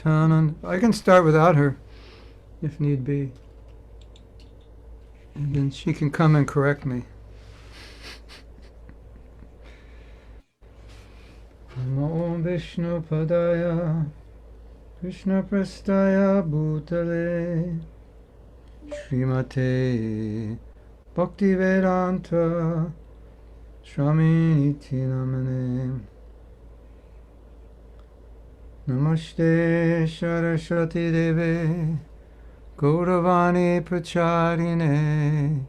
Nityananda. I can start without her, if need be. And then she can come and correct me. Namo Vishnu Padaya Krishna Prastaya Bhutale Srimate Bhaktivedanta Shraminiti Namane Namaste Saraswati Deve Gauravani Pracharine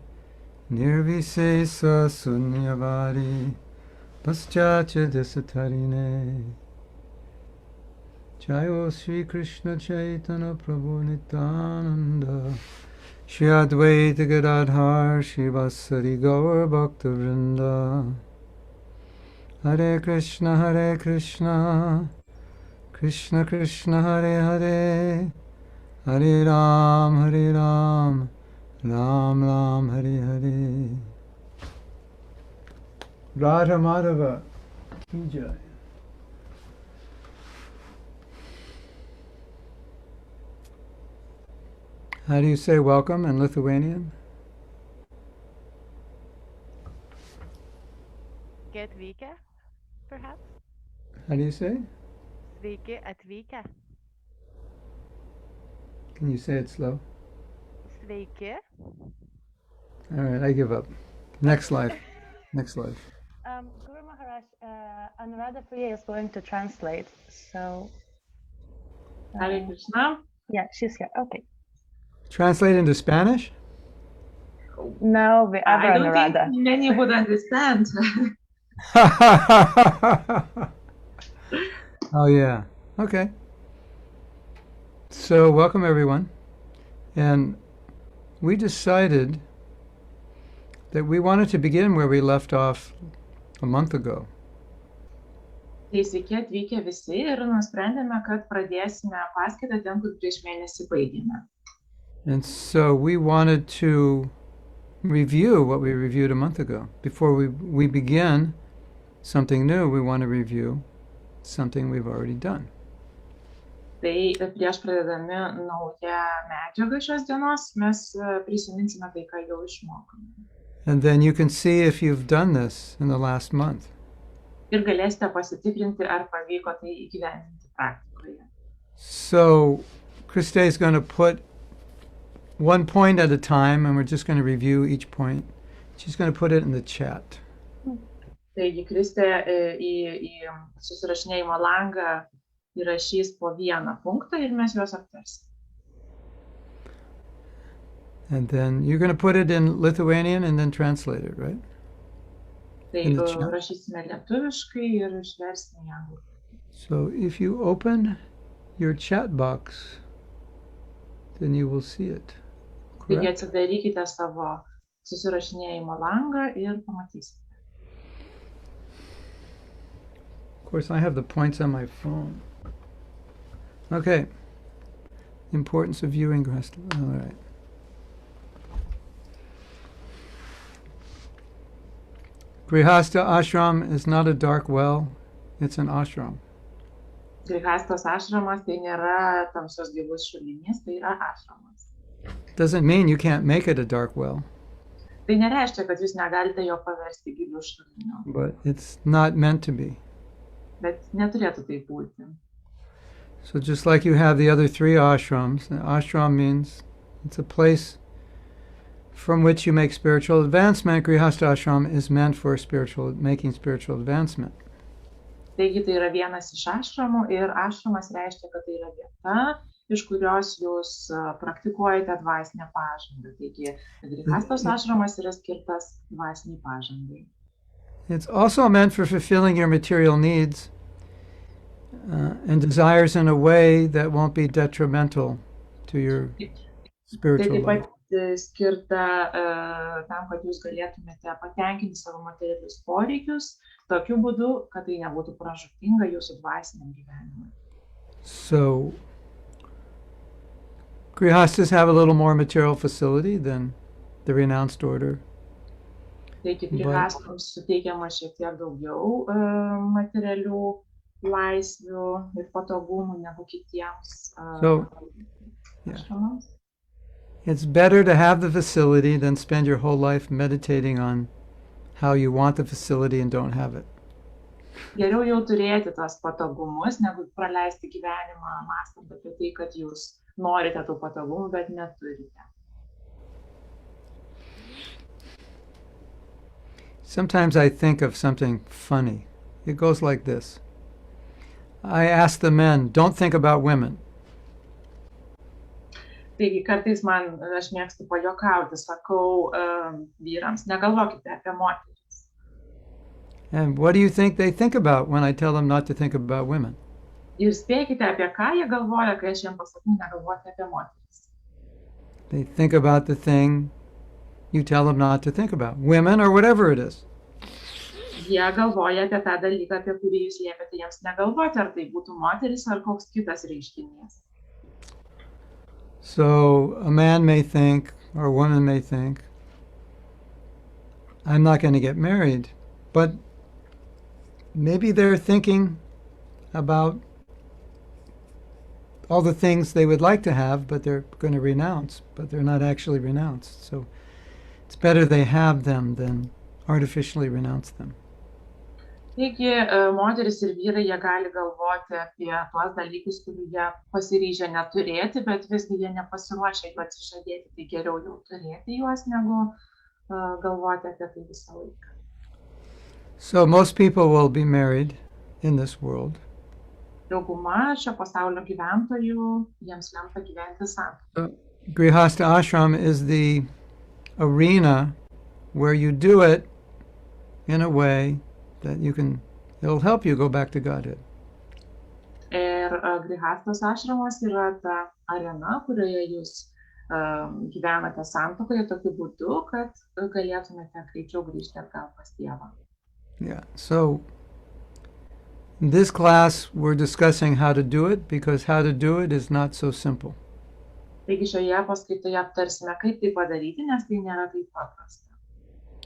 Nirvisesa Sunyavari Paschacha Desatarine Jayo Sri Krishna Chaitanya Prabhu Nityananda Shri Advaita Gadadhar Shivasari Gaur Bhakta Vrinda Hare Krishna Krishna Krishna Hare Hare Hare Ram Ram Ram Hare Hare Radha Madhava Ki Jai. How do you say welcome in Lithuanian? Get atvykę, perhaps? How do you say? Sveiki atvykę. Can you say it slow? Sveiki. All right, I give up. Next life. Next life. Guru Maharaj, Anuradha Priya is going to translate, so... Hare Krishna. Yeah, she's here. Okay. Translate into Spanish? No, the other I don't Anuradha. think many would understand. Oh, yeah. Okay. So, welcome everyone. And we decided that we wanted to begin where we left off a month ago. Tai sveiki atvykę visi ir nusprendėme, kad pradėsime paskaitą ten, kur prieš mėnesį baigėme. And so we wanted to review what we reviewed a month ago. Before we begin something new, we want to review something we've already done. Tai prieš pradedami naują medžiagą šios dienos, mes prisiminsime tai, ką jau išmokome. And then you can see if you've done this in the last month. Ir galėsite pasitikrinti, ar pavyko tai įgyvendinti praktikoje. So Krista is going to put one point at a time, and we're just going to review each point. She's going to put it in the chat. Taigi Kristė į susirašinėjimo langą įrašys po vieną punktą ir mes juos aptarsime. And then you're going to put it in Lithuanian and then translate it, right? Tai rašysime lietuviškai ir išversime į anglų. So if you open your chat box, then you will see it. Taigi atsidarykite savo susirašinėjimo langą ir pamatysite. Of course, I have the points on my phone. Okay. Importance of viewing Grihastha. All right. Grihastha ashram is not a dark well, it's an ashram. Grihastos ašramas tai nėra tamsios gilus šulinys, tai yra ašramas. Doesn't mean you can't make it a dark well. Tai nereiškia, kad jūs negalite jo paversti giliu šuliniu. But it's not meant to be. Bet neturėtų tai būti. So just like you have the other three ashrams, an ashram means it's a place from which you make spiritual advancement. Grihastha ashram is meant for making spiritual advancement. Taigi tai yra vienas iš ašramų ir ašramas reiškia, kad tai yra vieta, iš kurios jūs praktikuojate dvasinę pažangą. Taigi Grihastos ašramas yra skirtas dvasiniai pažangai. It's also meant for fulfilling your material needs and desires in a way that won't be detrimental to your spiritual life. Skirta tam, kad jūs galėtumėte patenkinti savo materialius poreikius, tokiu būdu, kad tai nebūtų pražūtinga jūsų dvasiniam gyvenimui. So, Grihasthas have a little more material facility than the renounced order. Taigi Grihastams suteikiama šiek tiek daugiau materialių laisvių ir patogumų negu kitiems So, yeah. ašramams. It's better to have the facility than spend your whole life meditating on how you want the facility and don't have it. Geriau jau turėti tas patogumus, negu praleisti gyvenimą mąstant apie tai, kad jūs norite tų patogumų, bet neturite. Sometimes I think of something funny. It goes like this. I ask the men, don't think about women. Taigi kartais aš mėgstu pajuokauti, sakau vyrams, negalvokite apie moteris. And what do you think they think about when I tell them not to think about women? Ir spėkite, apie ką jie galvoja, kai aš jiems pasakau, negalvoti apie moteris. They think about the thing you tell them not to think about. Women or whatever it is. Jie galvoja apie tą dalyką, apie kurį jūs liepėte jiems negalvoti, ar tai būtų moteris, ar koks kitas reiškinys. So a man may think, or a woman may think, I'm not going to get married. But maybe they're thinking about all the things they would like to have, but they're going to renounce, but they're not actually renounced. So it's better they have them than artificially renounce them. Taigi, moteris ir vyrai, jie gali galvoti apie tuos dalykus, kurių jie pasiryžę neturėti, bet visgi jie nepasiruošę jų atsižadėti, tai geriau jau turėti juos, negu galvoti apie tai visą laiką. So most people will be married in this world. Dauguma šio pasaulio gyventojų, jiems lemta gyventi santuokoje. Grihastha ashram is the arena where you do it in a way that it'll help you go back to Godhead. Ir Grihasthos ašramas yra ta arena, kurioje jūs gyvenate santuokoje tokiu būdu, kad galėtumėte greičiau grįžti atgal pas Dievą. Yeah, so in this class we're discussing how to do it, because how to do it is not so simple. Taigi šioje paskaitoje aptarsime, kaip tai padaryti, nes tai nėra taip paprasta.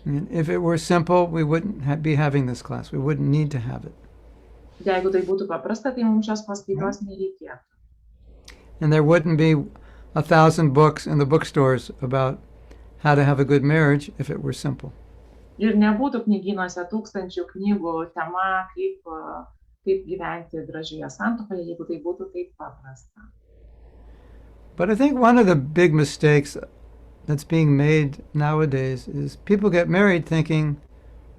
And if it were simple, we wouldn't be having this class. We wouldn't need to have it. Jeigu tai būtų paprasta, tai mums šios paskaitos nereikėtų. And there wouldn't be 1,000 books in the bookstores about how to have a good marriage if it were simple. Ir nebūtų knygynuose 1000 knygų tema, kaip gyventi gražioje santuokoje, jeigu tai būtų taip paprasta. But I think one of the big mistakes that's being made nowadays is people get married thinking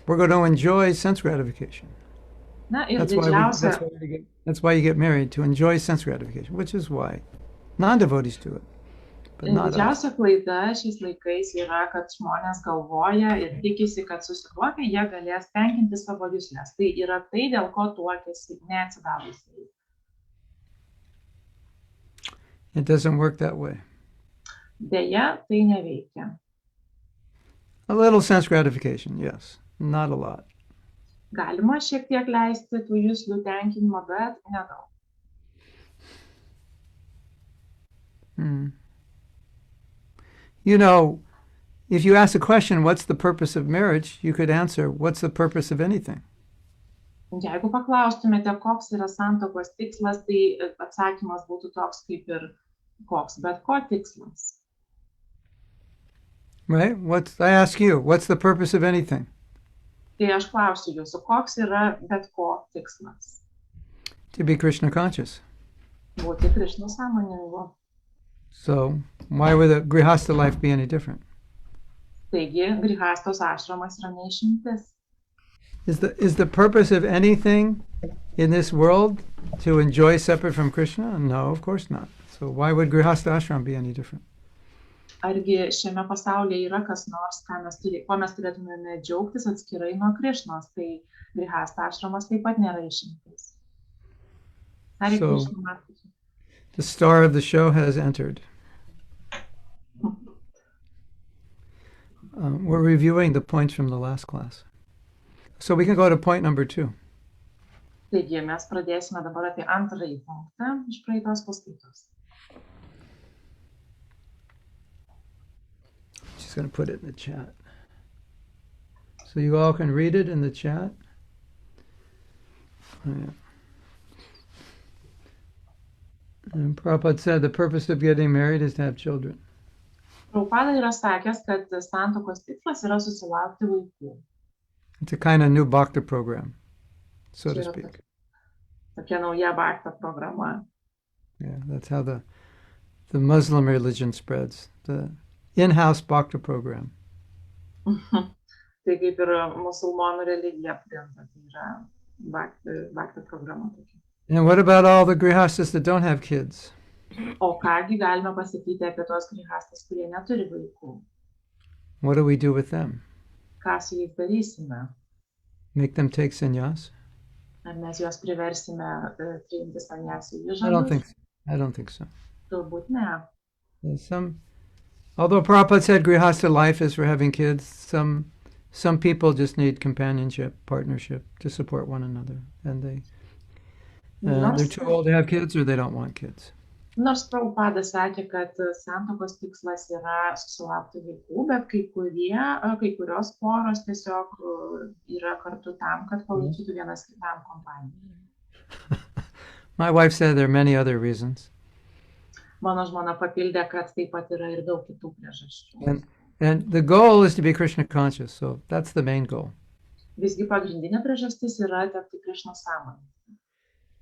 we're going to enjoy sense gratification. Na, ir that's why you get married, to enjoy sense gratification, which is why non-devotees do it. But not us. Didžiausia klaida šiais laikais yra, kad žmonės galvoja ir tikisi, kad susituokę jie galės tenkinti savo juslės. Tai yra tai, dėl ko tuokiasi neatsidavusiai. It doesn't work that way. Deja, tai neveikia. A little sense gratification, yes. Not a lot. Galima šiek tiek leisti tų juslių tenkinimą, bet nedaug. You know, if you ask a question, what's the purpose of marriage, you could answer, what's the purpose of anything? Jeigu paklaustumėte, koks yra santuokos tikslas, tai atsakymas būtų toks kaip ir koks, bet ko tikslas. Right? I ask you, what's the purpose of anything? Tai aš klausiu jūsų, koks yra bet ko tikslas? To be Krishna conscious. Būti Krishna sąmoningu. So, why would the Grihastha life be any different? Taigi, Grihasthos ašramas yra neišimtis. Is the purpose of anything in this world to enjoy separate from Krishna? No, of course not. So why would Grihastha ashram be any different? Argi šiame pasaulyje yra kas nors, ko mes turėtumėme džiaugtis atskirai nuo Krishnos, tai Grihastha ašramas taip pat nėra išimtis. So, the star of the show has entered. We're reviewing the points from the last class. So we can go to point number 2. Taigi, mes pradėsime dabar apie antrąjį punktą iš praeitos paskaitos. Just going to put it in the chat. So you all can read it in the chat. Oh, yeah. And Prabhupada said the purpose of getting married is to have children. Prabhupada yra sakęs, kad santuokos tikslas yra susilaukti vaikų. It's a kind of new bhakti program, so to Čia yra speak. tokia nauja bhakta programa. Yeah, that's how the Muslim religion spreads. The in-house bhakti program. Tai kaip ir musulmonų religija plinta, tai yra bhakti programa tokia. And what about all the grihastas that don't have kids? O kągi galime pasakyti apie tuos grihastas, kurie neturi vaikų? What do we do with them? Ką su jais darysime? Make them take sannyas? Ar mes juos priversime priimti sannyasų I don't think įžadus? so. I don't think so. Galbūt ne. Although Prabhupada said grihastha life is for having kids, some people just need companionship, partnership to support one another, and they're too old to have kids or they don't want kids. Nors Prabhupada sakė, kad santuokos tikslas yra susilaukti vaikų, bet kai kurios poros tiesiog yra kartu tam, kad palaikytų vienas kitam kompaniją. My wife said there are many other reasons. Mano žmona papildė, kad taip pat yra ir daug kitų priežasčių. And the goal is to be Krishna conscious, so that's the main goal. Visgi pagrindinė priežastis yra tapti Krišnos sąmonė.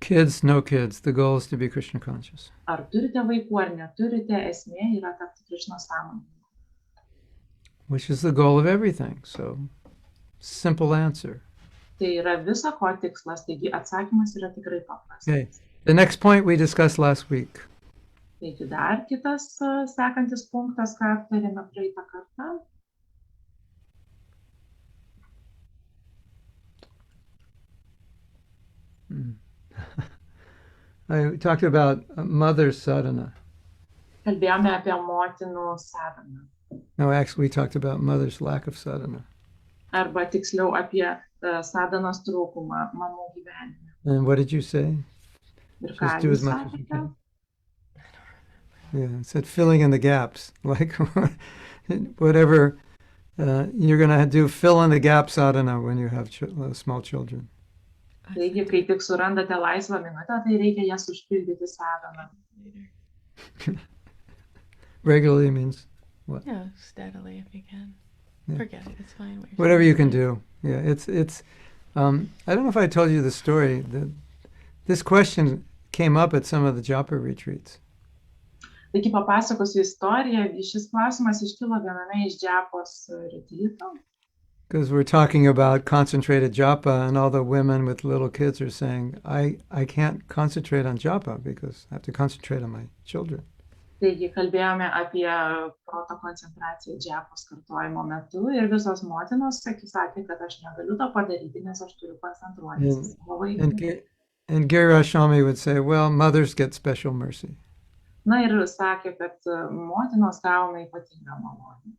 Kids, no kids, the goal is to be Krishna conscious. Ar turite vaikų, ar neturite, esmė yra tapti Krišnos sąmonė. Which is the goal of everything, so simple answer. Tai yra visa ko tikslas, taigi atsakymas yra tikrai paprastas. Okay. The next point we discussed last week. Taigi dar kitas sekantis punktas, ką aptarėme praeitą kartą. I talked about mother's sadhana. Kalbėjome apie motinų sadhaną. No, actually, we talked about mother's lack of sadhana. Arba tiksliau apie sadhanos trūkumą mamų gyvenime. And what did you say? Ir ką Just do jūs as much as you sakėte? can. Yeah, it said filling in the gaps. Like whatever you're going to do, fill in the gaps sadhana when you have small children. Taigi, kai tik surandate laisvą minutę, tai reikia jas užpildyti sadhaną. Regularly means what? Yeah, steadily if you can. Yeah. Forget it, it's fine. Whatever you can do. Yeah, it's. I don't know if I told you the story. This question came up at some of the japa retreats. Taigi papasakosiu istoriją. Šis klausimas iškilo viename iš džapos retrytų. Because we're talking about concentrated japa, and all the women with little kids are saying, I can't concentrate on japa because I have to concentrate on my children. Taigi kalbėjome apie proto koncentraciją džapos kartojimo metu ir visos motinos sakė, kad aš negaliu to padaryti, nes aš turiu koncentruotis į savo vaikus. And Girashami would say, well, mothers get special mercy. Na ir sakė, kad motinos gauna ypatingą malonę.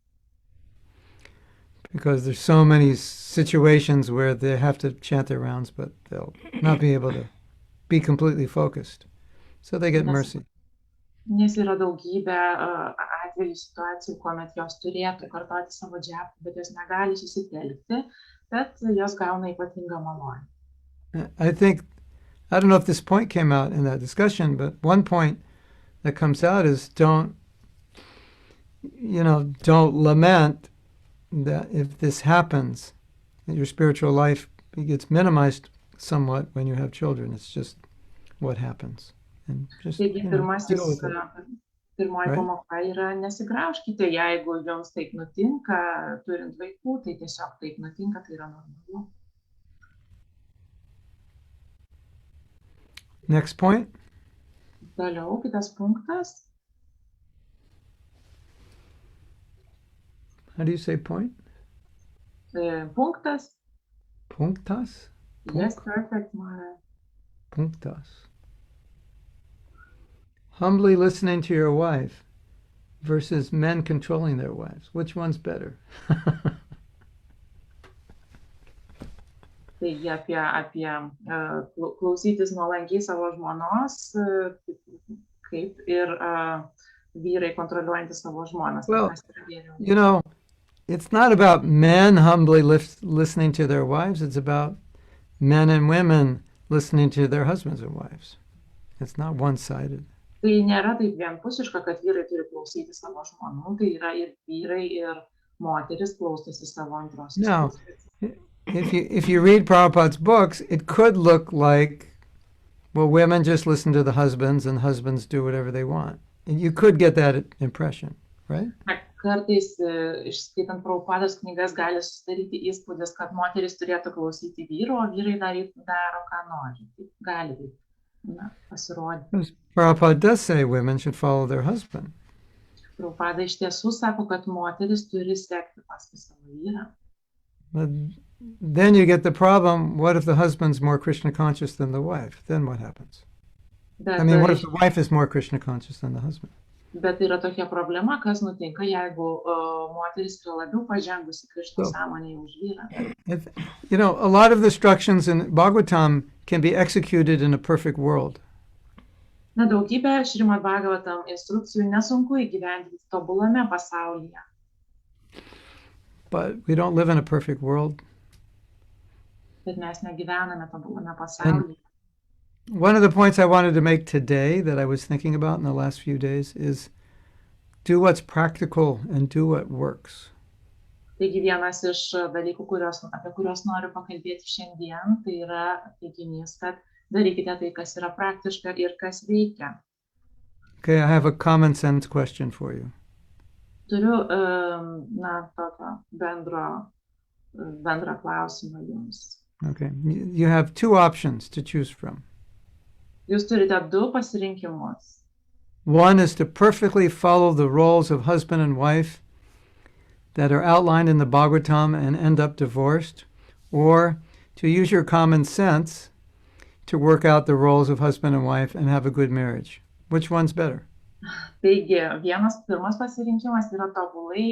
Because there's so many situations where they have to chant their rounds, but they'll not be able to be completely focused. So they get mercy. Nes yra daugybė atvejų situacijų, kuomet jos turėtų kartoti savo džapą, bet jos negali susitelkti, bet jos gauna ypatingą malonę. I don't know if this point came out in that discussion, but one point that comes out is don't lament that if this happens, that your spiritual life gets minimized somewhat when you have children. It's just what happens. And just Taigi deal with it. pirmoji pamoka yra nesigraužkite, jeigu jums taip nutinka, turint vaikų, tai tiesiog taip nutinka, tai yra normalu. Next point. Toliau, kitas punktas. How do you say point? Punktas. Punktas? Yes, perfect, Mara. Punktas. Humbly listening to your wife versus men controlling their wives. Which one's better? Taigi apie klausytis nuolankiai savo žmonos, kaip ir vyrai kontroliuojantys savo žmonas. Well, it's not about men humbly listening to their wives. It's about men and women listening to their husbands and wives. It's not one-sided. Tai nėra taip vienpusiška, kad vyrai turi klausyti savo žmonų, tai yra ir vyrai, ir moteris klausosi savo antrosios Now, pusės. if you read Prabhupada's books, it could look like, well, women just listen to the husbands and husbands do whatever they want. And you could get that impression, right? Kartais, išskaitant Prabhupados knygas, gali susidaryti įspūdis, kad moteris turėtų klausyti vyro, o vyrai daro, ką nori. Tai gali taip pasirodyti. Prabhupada does say women should follow their husband. Prabhupada iš tiesų sako, kad moteris turi sekti paskui savo vyrą. But then you get the problem, what if the husband's more Krishna conscious than the wife? Then what happens? I mean, what if the wife is more Krishna conscious than the husband? Bet yra tokia problema, kas nutinka, jeigu moteris yra labiau pažengusi Krishna sąmonėje už vyrą. You know, a lot of the instructions in Bhagavatam can be executed in a perfect world. Na, daugybė Šrimad Bhagavatam instrukcijų nesunku įgyvendinti tobulame pasaulyje. But we don't live in a perfect world. Bet mes negyvename tobulame pasaulyje. One of the points I wanted to make today that I was thinking about in the last few days is do what's practical and do what works. Taigi vienas iš dalykų, apie kuriuos noriu pakalbėti šiandien, tai yra teiginys, kad darykite tai, kas yra praktiška ir kas veikia. Okay, I have a common sense question for you. Turiu, tokio bendrą klausimą jums. Okay, you have two options to choose from. Jūs turite du pasirinkimus. One is to perfectly follow the roles of husband and wife that are outlined in the Bhagavatam and end up divorced, or to use your common sense to work out the roles of husband and wife and have a good marriage. Which one's better? Taigi, pirmas pasirinkimas yra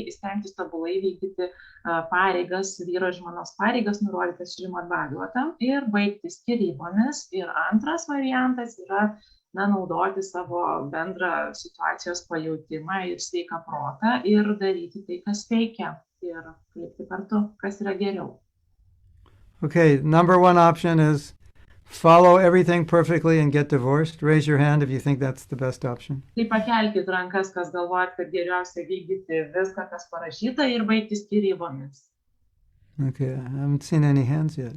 stengtis tobulai vykdyti pareigas, vyro ir žmonos pareigas nurodytas Šrimad Bhagavatam ir baigti skyrybomis. Ir antras variantas yra naudoti savo bendrą situacijos pajautimą ir sveiką protą ir daryti tai, kas veikia ir kreipti kartu, kas yra geriau. Okay, number one option is follow everything perfectly and get divorced. Raise your hand if you think that's the best option. Tai pakelkit rankas, kas galvojat, kad geriausia vykdyti viską, kas parašyta ir baigti skyrybomis. Okay, I haven't seen any hands yet.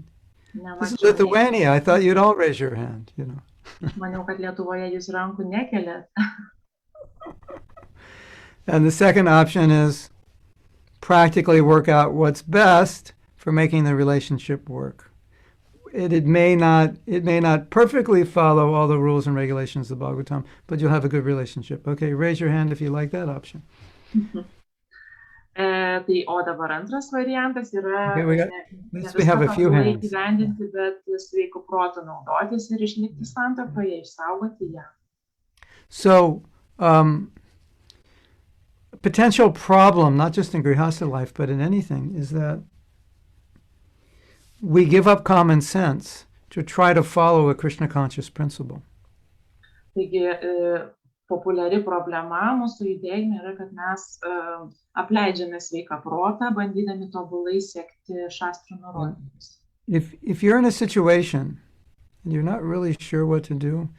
This is Lithuania. I thought you'd all raise your hand, you know. Maniau, kad Lietuvoje jūs rankų nekeliat. And the second option is practically work out what's best for making the relationship work. It may not perfectly follow all the rules and regulations of the Bhagavatam, but you'll have a good relationship. Okay, raise your hand if you like that option. Tai o dabar antras variantas yra we have a few hands. Įgyvendinti, bet sveiku protu naudotis ir išlikti santuokoje, išsaugoti ją. So, a potential problem, not just in Grihastha life, but in anything, is that we give up common sense to try to follow a Krishna conscious principle. Taigi, populiari problema mūsų judėjime yra, kad mes apleidžiame sveiką protą, bandydami tobulai sekti šastrų nurodymus. If you're in a situation and you're not really sure what to do,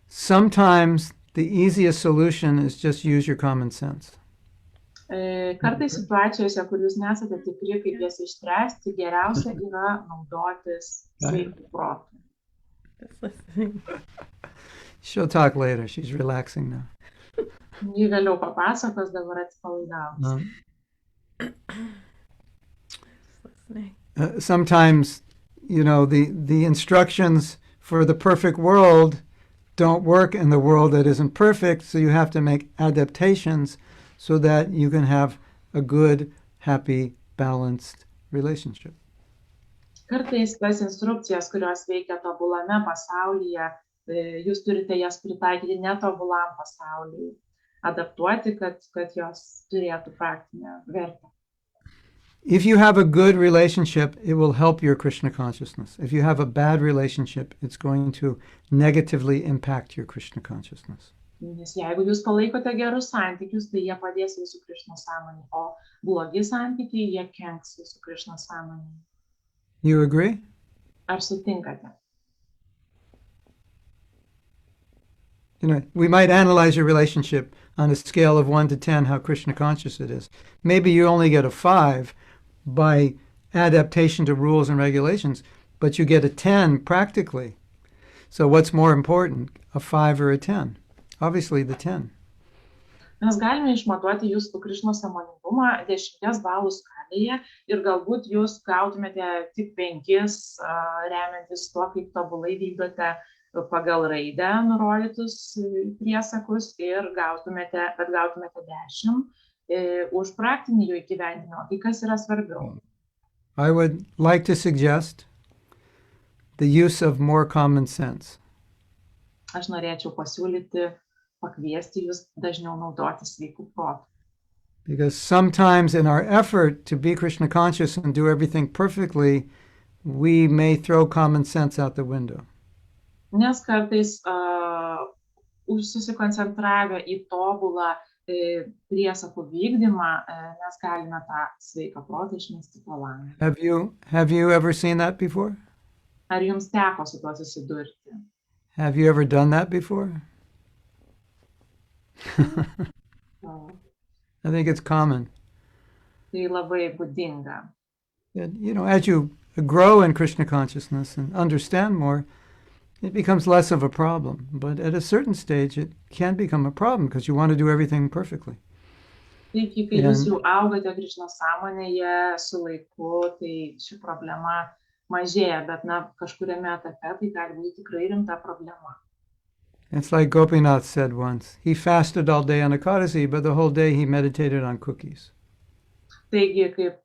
sometimes the easiest solution is just use your common sense. Kartais situacijose, kur jūs nesate tikri, kaip jas išspręsti, geriausia yra naudotis sveiku protu. She'll talk later. She's relaxing now. Ji vėliau papasakos, dabar atsipalaidavus. Sometimes, you know, the instructions for the perfect world don't work in the world that isn't perfect, so you have to make adaptations so that you can have a good, happy, balanced relationship. Kartais tas instrukcijas, kurios veikia tobulame pasaulyje, jūs turite jas pritaikyti netobulam pasauliui, adaptuoti, kad jos turėtų praktinę vertę. If you have a good relationship, it will help your Krishna consciousness. If you have a bad relationship, it's going to negatively impact your Krishna consciousness. Nes jeigu jūs palaikote gerus santykius, tai jie padės jūsų Krishna sąmonei, o blogi santykiai, jie kenks jūsų Krishna sąmonei. You agree? Ar sutinkate? we might analyze your relationship on a scale of 1 to 10, how Krishna conscious it is. Maybe you only get a 5 by adaptation to rules and regulations, but you get a 10 practically. So what's more important, a 5 or a 10? Obviously the 10. Mes galime išmatuoti jūsų Krišnos sąmoningumą 10 balų skalėje ir galbūt jūs gautumėte tik 5, remiantis tuo, kaip tobulai vykdote pagal raidę nurodytus priesakus ir gautumėte 10 už praktinį jų įgyvendinimą. Tai kas yra svarbiau? I would like to suggest the use of more common sense. Aš norėčiau pasiūlyti, pakviesti jūs dažniau naudoti sveikų protų. Because sometimes in our effort to be Krishna conscious and do everything perfectly, we may throw common sense out the window. Nes kartais susikoncentravę į tobulą priesakų vykdymą, mes galime tą sveiką protą išmesti po langą. Have you ever seen that before? Ar jums teko su tuo susidurti? Have you ever done that before? I think it's common. Tai labai būdinga. And, as you grow in Krishna consciousness and understand more, it becomes less of a problem. But at a certain stage, it can become a problem because you want to do everything perfectly. Taigi, kai jūs jau augate Krišnos sąmonėje su laiku, tai ši problema mažėja, bet kažkuriame etape tai gali būti tikrai rimta problema. It's like Gopinath said once. He fasted all day on Ekadasi, but the whole day he meditated on cookies. Taigi, kaip,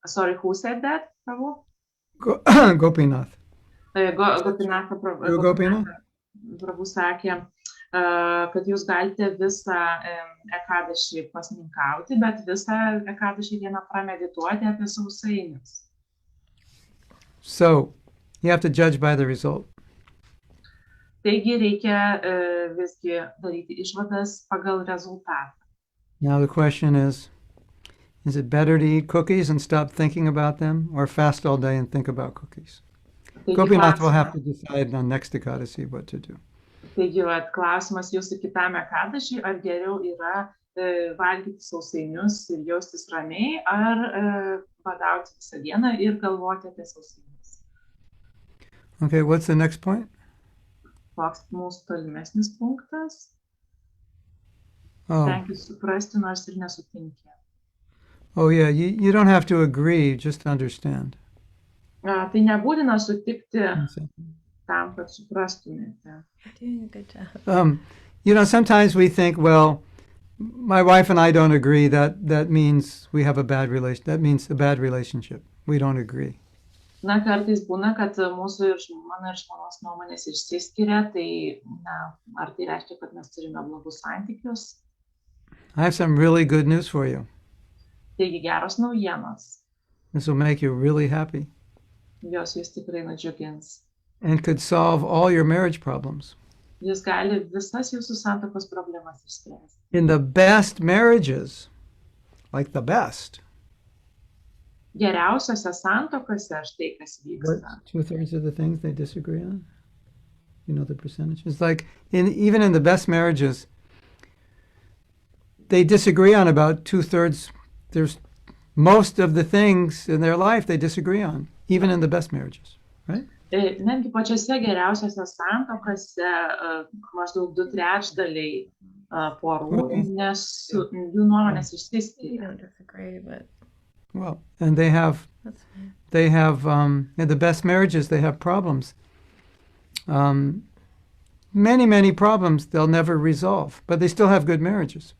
sorry, who said that, Prabhu? Gopinath. Gopinath Prabhu sakė, kad jūs galite visą Ekadašį pasninkauti, bet visą Ekadašį dieną pramedituoti apie sausainius. So, you have to judge by the result. Taigi reikia visgi daryti išvadas pagal rezultatą. Now the question is it better to eat cookies and stop thinking about them, or fast all day and think about cookies? Gopinath will have to decide on next Ekadasi what to do. Taigi, klausimas jūsų kitam Ekadašiui, ar geriau yra valgyti sausainius ir jaustis ramiai, ar badauti visą dieną ir galvoti apie sausainius. Okay, what's the next point? Koks mūsų tolimesnis punktas? Oh. Tenki suprasti, nors ir nesutinki. Oh yeah, you don't have to agree, just understand. Tai nebūtina sutikti tam, kad suprastumėte. You're doing a good job. Sometimes we think, well, my wife and I don't agree. That means we have a bad relation. That means a bad relationship. We don't agree. Kartais būna, kad mūsų ir mano ir žmonos nuomonės išsiskiria, tai ar tai reiškia, kad mes turime blogus santykius? I have some really good news for you. Taigi geros naujienos. This will make you really happy. Jos jūs tikrai nudžiugins. And could solve all your marriage problems. Jis gali visas jūsų santuokos problemas išspręsti. In the best marriages, like the best. Geriausiose santuokose štai kas vyksta. 2/3 of the things they disagree on? You know the percentage? It's like, even in the best marriages, they disagree on about 2/3. There's most of the things in their life they disagree on, even in the best marriages, right? Netgi pačiose geriausiose santuokose maždaug 2/3 porų, nes jų nuomonės išsiskiria. We don't disagree, but Well, and they have in the best marriages, they have problems. Many problems they'll never resolve, but they still have good marriages.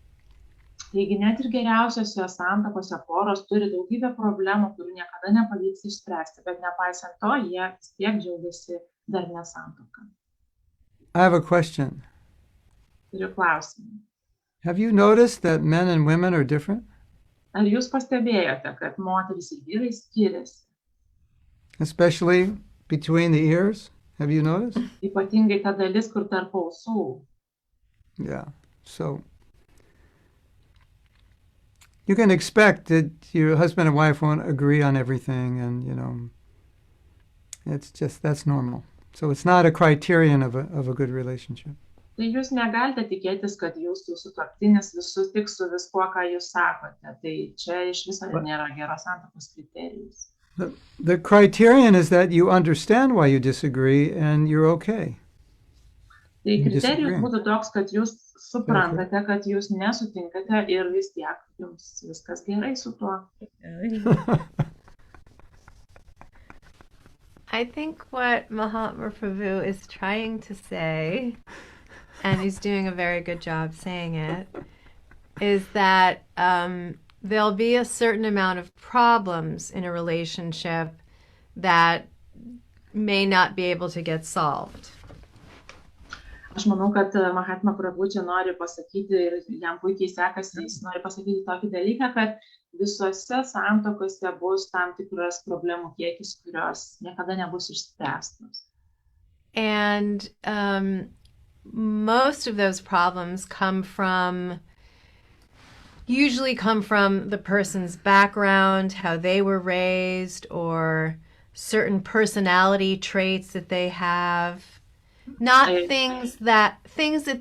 Taigi net ir geriausiose santuokose poros turi daugybę problemų, kurių niekada nepavyks išspręsti, bet nepaisant to, jie vis tiek džiaugiasi darnia santuoka. I have a question. Turiu klausimą. Have you noticed that men and women are different? Ar jūs pastebėjote, kad moterys ir vyrai skiriasi? Especially between the ears? Have you noticed? Ypatingai ta dalis, kur tarp ausų. Yeah. So you can expect that your husband and wife won't agree on everything, and that's normal. So it's not a criterion of a good relationship. Tai jūs negalite tikėtis, kad jūsų sutuoktinis sutiks su viskuo, ką jūs sakote. Tai čia iš viso nėra geros santuokos kriterijus. The criterion is that you understand why you disagree and you're okay. Tai kriterijus būtų toks, kad jūs suprantate, kad jūs nesutinkate ir vis tiek jums viskas gerai su tuo. I think what Mahatma Prabhu is trying to say, and he's doing a very good job saying it, is that there'll be a certain amount of problems in a relationship that may not be able to get solved. Aš manau, kad Mahatma Prabhu čia nori pasakyti, ir jam puikiai sekasi, jis nori pasakyti tokį dalyką, kad visose santuokose bus tam tikras problemų kiekis, kurios niekada nebus išspręstos. And most of those problems usually come from the person's background, how they were raised, or certain personality traits that they have. Not things that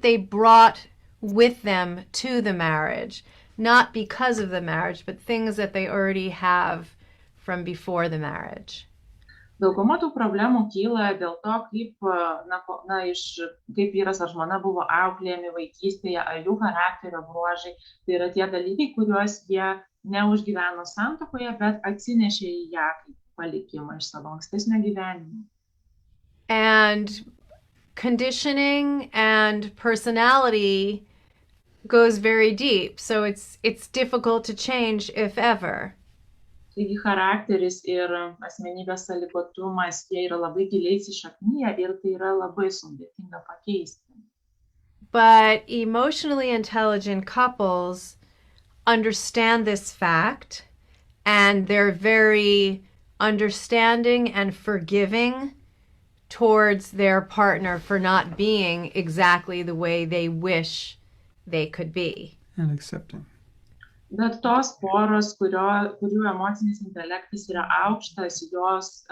they brought with them to the marriage, not because of the marriage, but things that they already have from before the marriage. Dauguma tų problemų kyla dėl to, kaip vyras ar žmona buvo auklėjami vaikystėje, ar jų charakterio bruožai. Tai yra tie dalykai, kuriuos jie neužgyveno santuokoje, bet atsinešė į ją kaip palikimą iš savo ankstesnio gyvenimo. And conditioning and personality goes very deep, so it's difficult to change, if ever. Taigi charakteris ir asmenybės sąlygotumas, jie yra labai giliai įsišakniję ir tai yra labai sudėtinga pakeisti. But emotionally intelligent couples understand this fact, and they're very understanding and forgiving towards their partner for not being exactly the way they wish they could be. And accepting. Bet tos poros, kurių emocinis intelektas yra aukštas, jos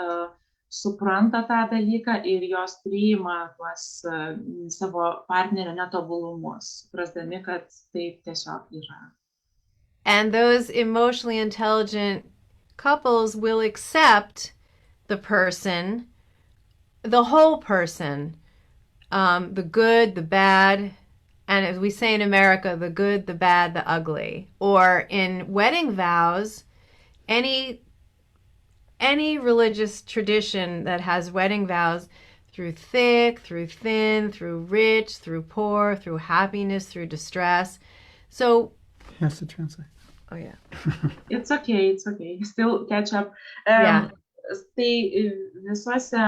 supranta tą dalyką ir jos priima tuos savo partnerio netobulumus, suprasdami, kad taip tiesiog yra. And those emotionally intelligent couples will accept the person, the whole person, the good, the bad, and as we say in America, the good, the bad, the ugly. Or in wedding vows, any religious tradition that has wedding vows, through thick, through thin, through rich, through poor, through happiness, through distress. So, he has to translate. Oh yeah. It's okay. Still catch up. Yeah. Tai visuose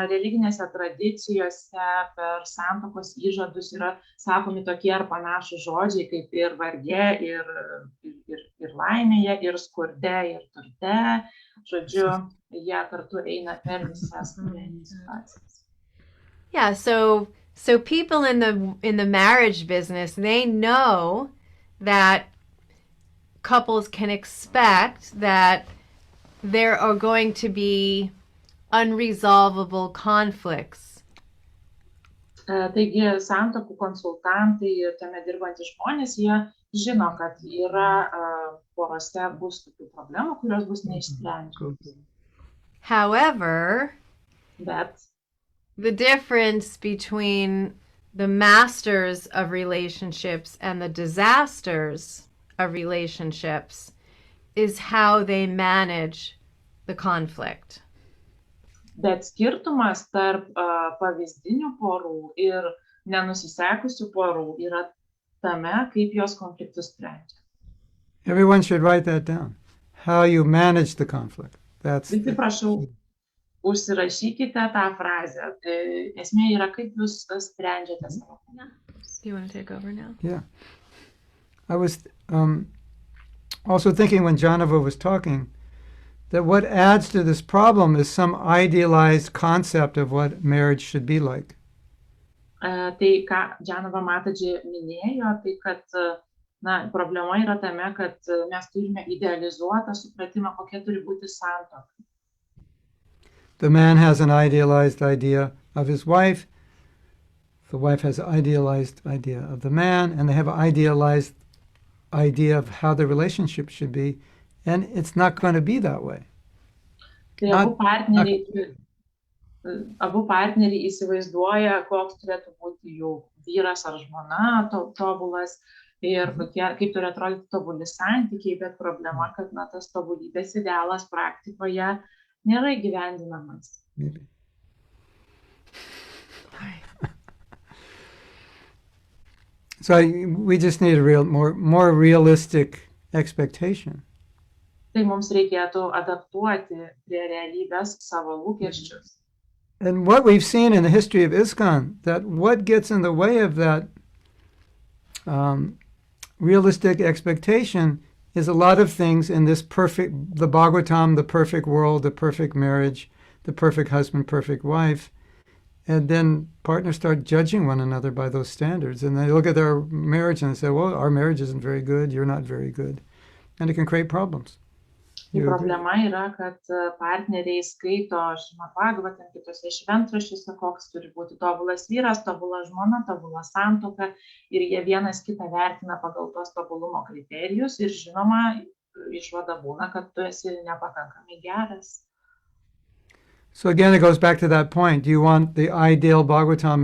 religinėse tradicijose per santuokos įžadus yra sakomi tokie ar panašūs žodžiai kaip ir varge, ir laimėje, ir skurde, ir turte. Žodžiu, jie kartu eina per visas gyvenimo situacijas. Yeah, so people in the marriage business, they know that couples can expect that there are going to be unresolvable conflicts. Taigi santuokų konsultantai ir tame dirbantys žmonės, jie žino, kad yra porose bus tokių problemų, kurios bus neišsprendžiamos. However, Bet the difference between the masters of relationships and the disasters of relationships is how they manage the conflict. Bet skirtumas tarp pavyzdinių porų ir nenusisekusių porų yra tame, kaip jos konfliktus sprendžia. Everyone should write that down. How you manage the conflict. Visi prašau, užsirašykite tą frazę. Esmė yra, kaip jūs sprendžiate savo konfliktus. Do you want to take over now? Yeah. I was also thinking when Janava was talking that what adds to this problem is some idealized concept of what marriage should be like. Tai, ką Janava Mataji minėjo, tai kad problema yra tame, kad mes turime idealizuotą supratimą, kokia turi būti santuoka. The man has an idealized idea of his wife, the wife has an idealized idea of the man, and they have an idealized idea of how the relationship should be, and it's not going to be that way. Tai abu partneriai įsivaizduoja, koks turėtų būti jų vyras ar žmona tobulas ir kaip turi atrodyti tobuli santykiai, bet problema, kad tas tobulybės idealas praktikoje nėra įgyvendinamas. Maybe. So we just need a more realistic expectation. Tai mums reikėtų adaptuoti prie realybės savo lūkesčius. And what we've seen in the history of ISKCON, that what gets in the way of that realistic expectation is a lot of things in this the Bhagavatam, the perfect world, the perfect marriage, the perfect husband, perfect wife. And then partners start judging one another by those standards. And they look at their marriage and they say, well, our marriage isn't very good, you're not very good. And it can create problems. Problema yra, kad partneriai skaito Šrimad Bhagavatam, kitose šventraščiuose, koks turi būti tobulas vyras, tobula žmona, tobula santuoka, ir jie vienas kitą vertina pagal tos tobulumo kriterijus, ir žinoma, išvada būna, kad tu esi nepakankamai geras. So again, it goes back to that point. Do you want the ideal Bhagavatam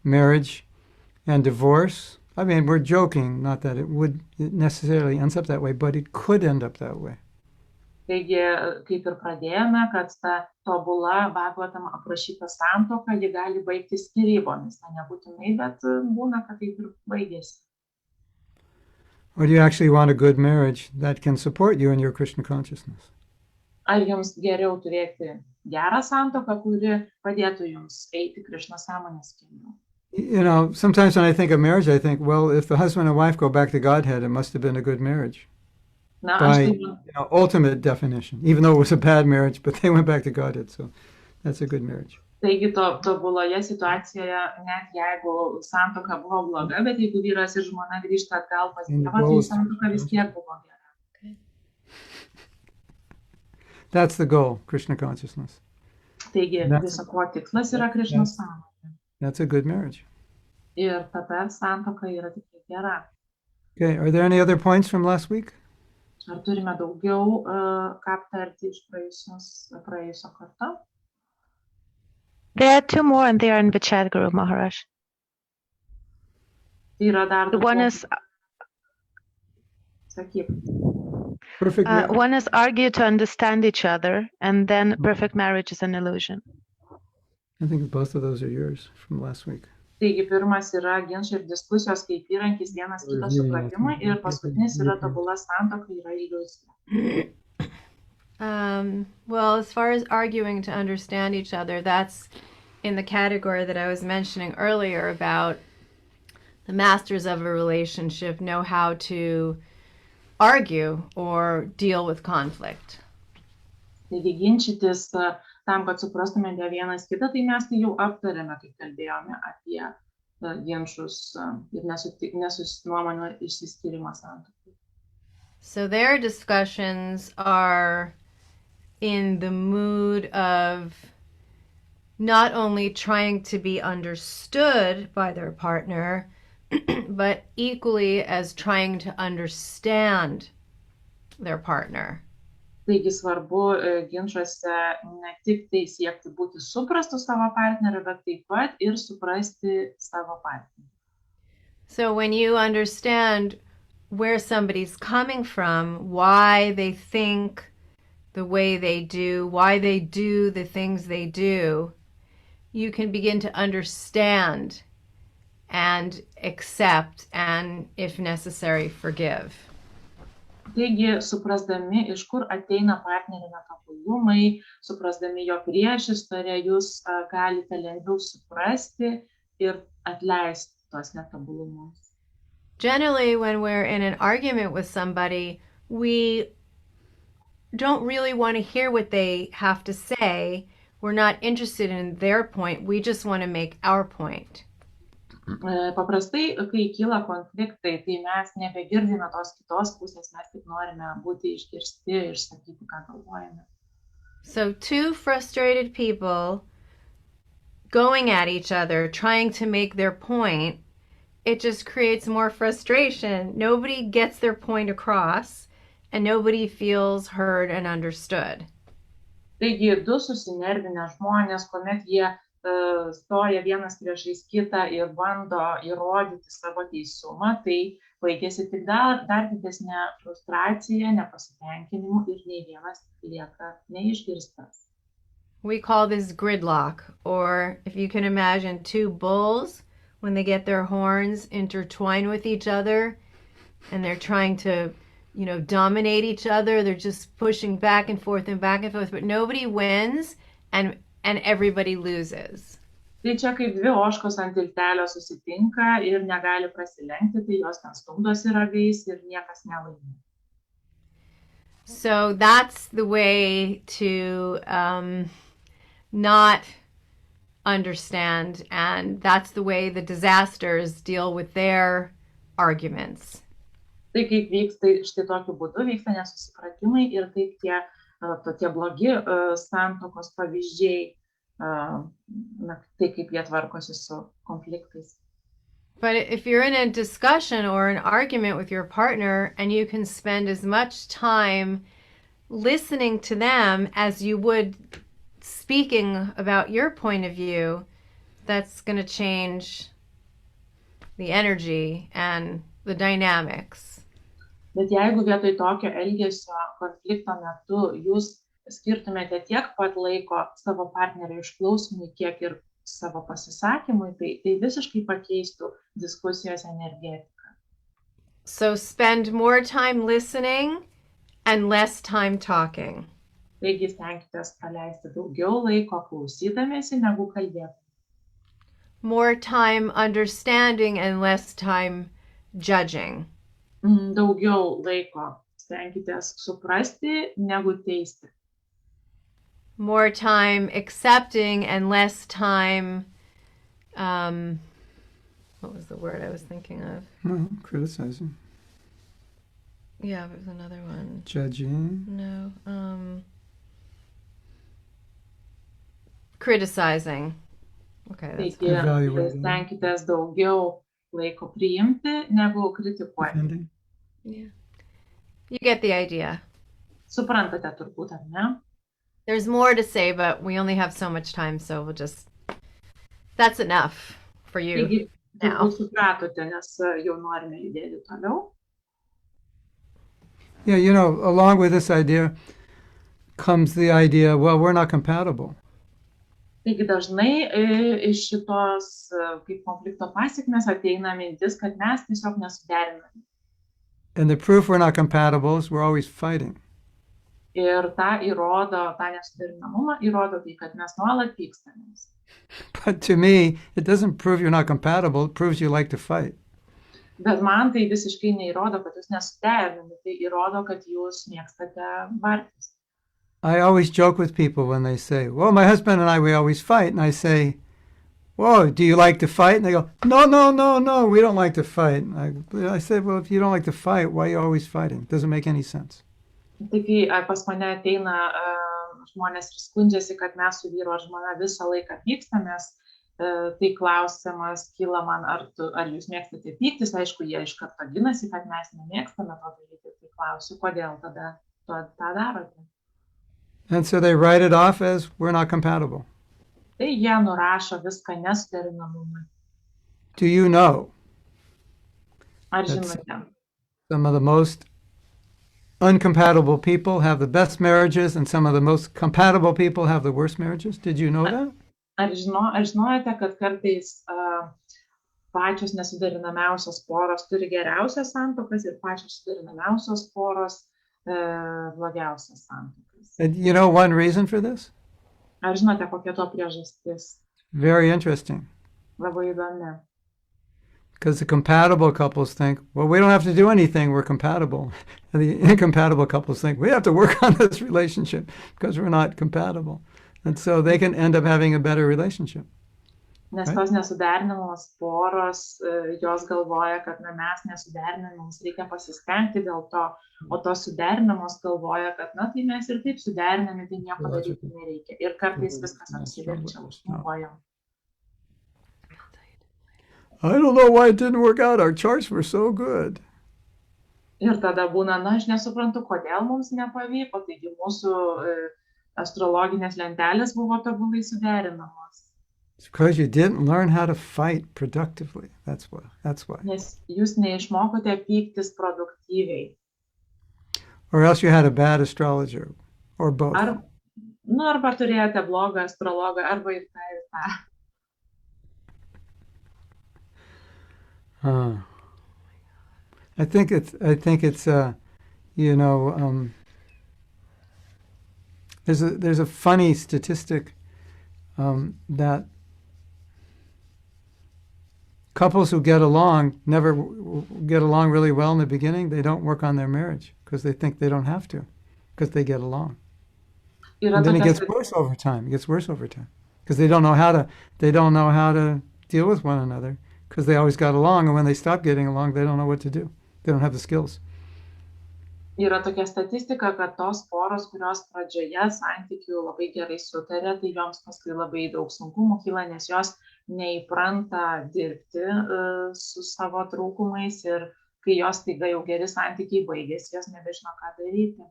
marriage and divorce? I mean, we're joking, not that it would necessarily end up that way, but it could end up that way. Taigi, kaip ir pradėjome, kad ta tobula Bhagavatam aprašyta santuoka, ji gali baigti skyrybomis. Tai nebūtinai, bet būna, kad taip ir baigėsi. Or do you actually want a good marriage that can support you in your Krishna consciousness? Ar jums geriau turėti gerą santuoką, kuri padėtų jums eiti Krishna sąmonės keliu? You know, sometimes when I think of marriage, I think, well, if the husband and wife go back to Godhead, it must have been a good marriage. By ultimate definition, even though it was a bad marriage, but they went back to Godhead, so that's a good marriage. Taigi tobuloje situacijoje, net jeigu santuoka buvo bloga, bet jeigu vyras ir žmona grįžta atgal pas Dievą, tai santuoka vis tiek buvo gera. That's the goal, Krishna consciousness. Taigi viso ko tikslas yra Krishna sąmonė. That's a good marriage. Ir tada santuoka yra tikrai gera. Okay, are there any other points from last week? Ar turime daugiau ką aptarti iš praėjusio karto? There are two more and they are in the chat group, Maharaj. Tai yra dar One is sakyk. One is argue to understand each other, and then perfect marriage is an illusion. I think both of those are yours from last week. Taigi pirmas yra ginčai ir diskusijos kaip įrankis vienas kito supratimui, ir paskutinis yra tobula santuoka yra iliuzija. Well, as far as arguing to understand each other, that's in the category that I was mentioning earlier about the masters of a relationship know how to argue or deal with conflict. Taigi ginčytis tam, kad suprastume vienas kitą, tai mes tai jau aptarėme, kai kalbėjome apie ginčus ir nuomonių išsiskyrimą santuokai. So their discussions are in the mood of not only trying to be understood by their partner, but equally as trying to understand their partner. Taigi svarbu ginčuose ne tik tai siekti būti suprastu savo partneriu, bet taip pat ir suprasti savo partnerį. So when you understand where somebody's coming from, why they think the way they do, why they do the things they do, you can begin to understand and accept and, if necessary, forgive. Taigi, suprasdami, iš kur ateina partnerio netobulumai, suprasdami jo priešistorę, jūs galite lengviau suprasti ir atleisti tos netobulumus. Generally, when we're in an argument with somebody, we don't really want to hear what they have to say. We're not interested in their point. We just want to make our point. Paprastai, kai kyla konfliktai, tai mes nebegirdime tos kitos pusės, mes tik norime būti išgirsti ir sakyti, ką galvojame. So two frustrated people going at each other, trying to make their point, it just creates more frustration. Nobody gets their point across, and nobody feels heard and understood. Taigi, du susinervinę žmonės, kuomet jie stoja vienas priešais kitą ir bando įrodyti savo teisumą, tai baigėsi tik dar didesnė frustracija, nepasitenkinimu ir nei vienas lieka neišgirstas. We call this gridlock, or if you can imagine two bulls, when they get their horns intertwined with each other and they're trying to, dominate each other, they're just pushing back and forth, but nobody wins and everybody loses. Tai čia kaip dvi ožkos ant tiltelio susitinka ir negali prasilenkti, tai jos ten stumdosi ragais ir niekas nelaimi. So that's the way to not understand, and that's the way the disasters deal with their arguments. Tai kaip vyksta, štai tokiu būdu vyksta nesusipratimai ir taip tie blogi santuokos pavyzdžiai, tai kaip jie tvarkosi su konfliktais. But if you're in a discussion or an argument with your partner and you can spend as much time listening to them as you would speaking about your point of view, that's going to change the energy and the dynamics. Bet jeigu vietoj tokio elgesio konflikto metu jūs skirtumėte tiek pat laiko savo partnerio išklausimui, kiek ir savo pasisakymui, tai visiškai pakeistų diskusijos energetiką. So spend more time listening and less time talking. Taigi stenkitės praleisti daugiau laiko klausydamiesi negu kalbėti. More time understanding and less time judging. Daugiau laiko stenkitės suprasti negu teisti. More time accepting and less time, what was the word I was thinking of? Criticizing. Yeah, there's another one. Judging. No. Criticizing. Okay, that's Taigi, stenkitės daugiau laiko priimti negu kritikuoti. Yeah. You get the idea. Suprantate turbūt, ar ne? There's more to say, but we only have so much time, so we'll just... That's enough for you. Taigi, now. Supratote, nes jau norime judėti toliau. Yeah, along with this idea comes the idea, well, we're not compatible. Taigi dažnai iš šitos kaip konflikto pasekmės ateina mintis, kad mes tiesiog nesuderiname. And the proof we're not compatible is we're always fighting. Ir tą nesuderinamumą įrodo tai, kad mes nuolat pykstamės. But to me, it doesn't prove you're not compatible, it proves you like to fight. Bet man tai visiškai neįrodo, kad jūs nesuderinami, tai įrodo, kad jūs mėgstate bartis. I always joke with people when they say, well, my husband and I, we always fight. And I say, whoa, do you like to fight? And they go, no, we don't like to fight. I said, well, if you don't like to fight, why are you always fighting? It doesn't make any sense. Taigi pas mane ateina žmonės ir skundžiasi, kad mes su vyru ar žmona visą laiką pykstamės. Tai klausimas kyla man, ar jūs mėgstate pyktis? Aišku, jie iš karto ginasi, kad mes nemėgstame to daryti. Tai klausiu, kodėl tada tą darote? And so they write it off as we're not compatible. Tai jie nurašo viską nesuderinamumui. Do you know Ar žinote? Some of the most uncompatible people have the best marriages and some of the most compatible people have the worst marriages? Did you know that? Ar žinote, kad kartais pačios nesuderinamiausios poros turi geriausias santuokas ir pačios suderinamiausios poros blogiausias santuokas? And you know one reason for this? Ar žinote, kokia to priežastis? Very interesting. Labai įdomi. Because the compatible couples think, well, we don't have to do anything, we're compatible. And the incompatible couples think, we have to work on this relationship because we're not compatible. And so they can end up having a better relationship. Nes tos nesuderinamos poros, jos galvoja, kad mes nesuderinami, mums reikia pasistengti dėl to, o tos suderinamos galvoja, kad tai mes ir taip suderinami, tai nieko daryti nereikia. Ir kartais viskas apsiverčia aukštyn kojom. I don't know why it didn't work out. Our charts were so good. Ir tada būna, na, aš nesuprantu, kodėl mums nepavyko, taigi mūsų astrologinės lentelės buvo tobulai suderinamos. It's because you didn't learn how to fight productively. That's why. Nes jūs neišmokote pyktis produktyviai. Or else you had a bad astrologer, or both. Arba turėjote blogą astrologą, arba ir tą, ir tą. I think it's there's a funny statistic that couples who get along never get along really well in the beginning. They don't work on their marriage because they think they don't have to, because they get along. And then it gets worse over time. Because they don't know how to deal with one another, because they always got along, and when they stop getting along, they don't know what to do. They don't have the skills. Yra tokia statistika, kad tos poros, kurios pradžioje santykių labai gerai sutarė, tai joms paskui labai daug sunkumų kyla, nes jos neįpranta dirbti su savo trūkumais, ir kai jos staiga jau geri santykiai baigėsi, jos nebežino, ką daryti.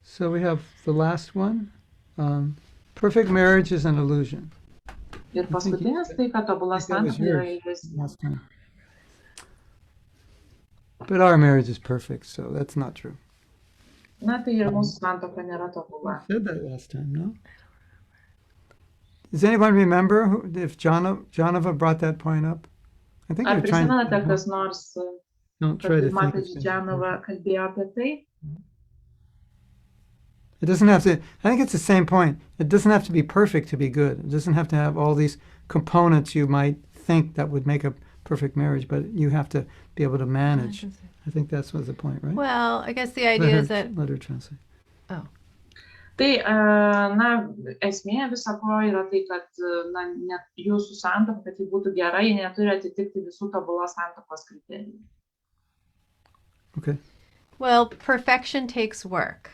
So we have the last one. Perfect marriage is an illusion. Ir paskutinis tai, kad tobula santuoka yra iliuzija. But our marriage is perfect, so that's not true. Na, tai ir mūsų santuoka nėra tobula. I said that last time, no? Does anyone remember if Janova brought that point up? I think Ar prisimenate, kas nors, kad Matas Janova kalbėjo apie tai? It doesn't have to, I think it's the same point. It doesn't have to be perfect to be good. It doesn't have to have all these components you might think that would make a perfect marriage, but you have to be able to manage. I think that's was the point, right? Well, I guess the idea is that... Let her translate. Oh. Tai, na, esmė viso ko yra tai, kad net jūsų santuoka, kad ji būtų gera, ji neturi atitikti visų tobulos santuokos kriterijų. Okay. Well, perfection takes work.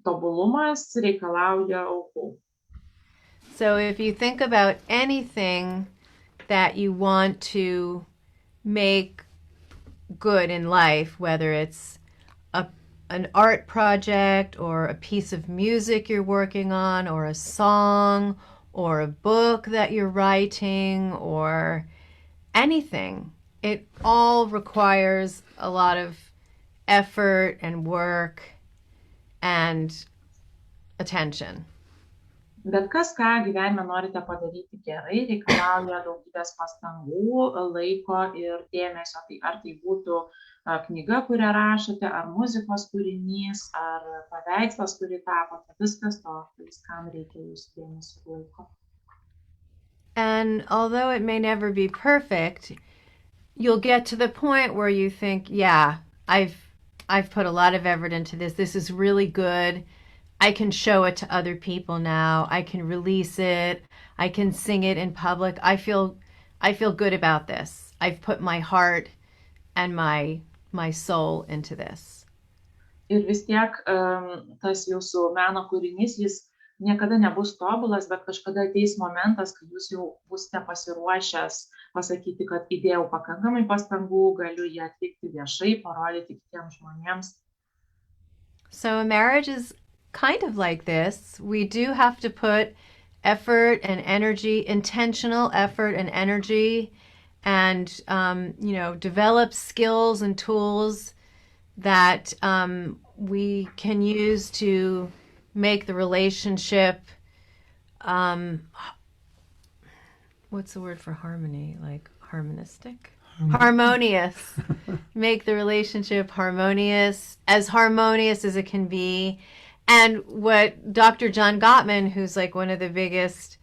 Tobulumas reikalauja aukų. So if you think about anything that you want to make good in life, whether it's an art project or a piece of music you're working on, or a song, or a book that you're writing, or anything, it all requires a lot of effort and work and attention. Bet kas, ką gyvenime norite padaryti gerai, reikalauja daugybės pastangų, laiko ir dėmesio. Tai ar tai būtų knyga, kurią rašote, ar muzikos kūrinys, ar paveikslas, kurį tapote, viskas to, viskam reikia jūsų dėmesio ir laiko. And although it may never be perfect, you'll get to the point where you think, yeah, I've put a lot of effort into this. This is really good. I can show it to other people now. I can release it. I can sing it in public. I feel good about this. I've put my heart and my soul into this. Ir vis tiek tas jūsų meno kūrinys, jis niekada nebus tobulas, bet kažkada ateis momentas, kai jūs jau būsite pasiruošęs pasakyti, kad įdėjau pakankamai pastangų, galiu jį atlikti viešai, parodyti kitiems žmonėms. So a marriage is kind of like this. We do have to put effort and energy, intentional effort and energy, and develop skills and tools that we can use to make the relationship, what's the word for harmony? Like harmonistic? Harmonious. Make the relationship harmonious as it can be. And what Dr. John Gottman, who's like one of the biggest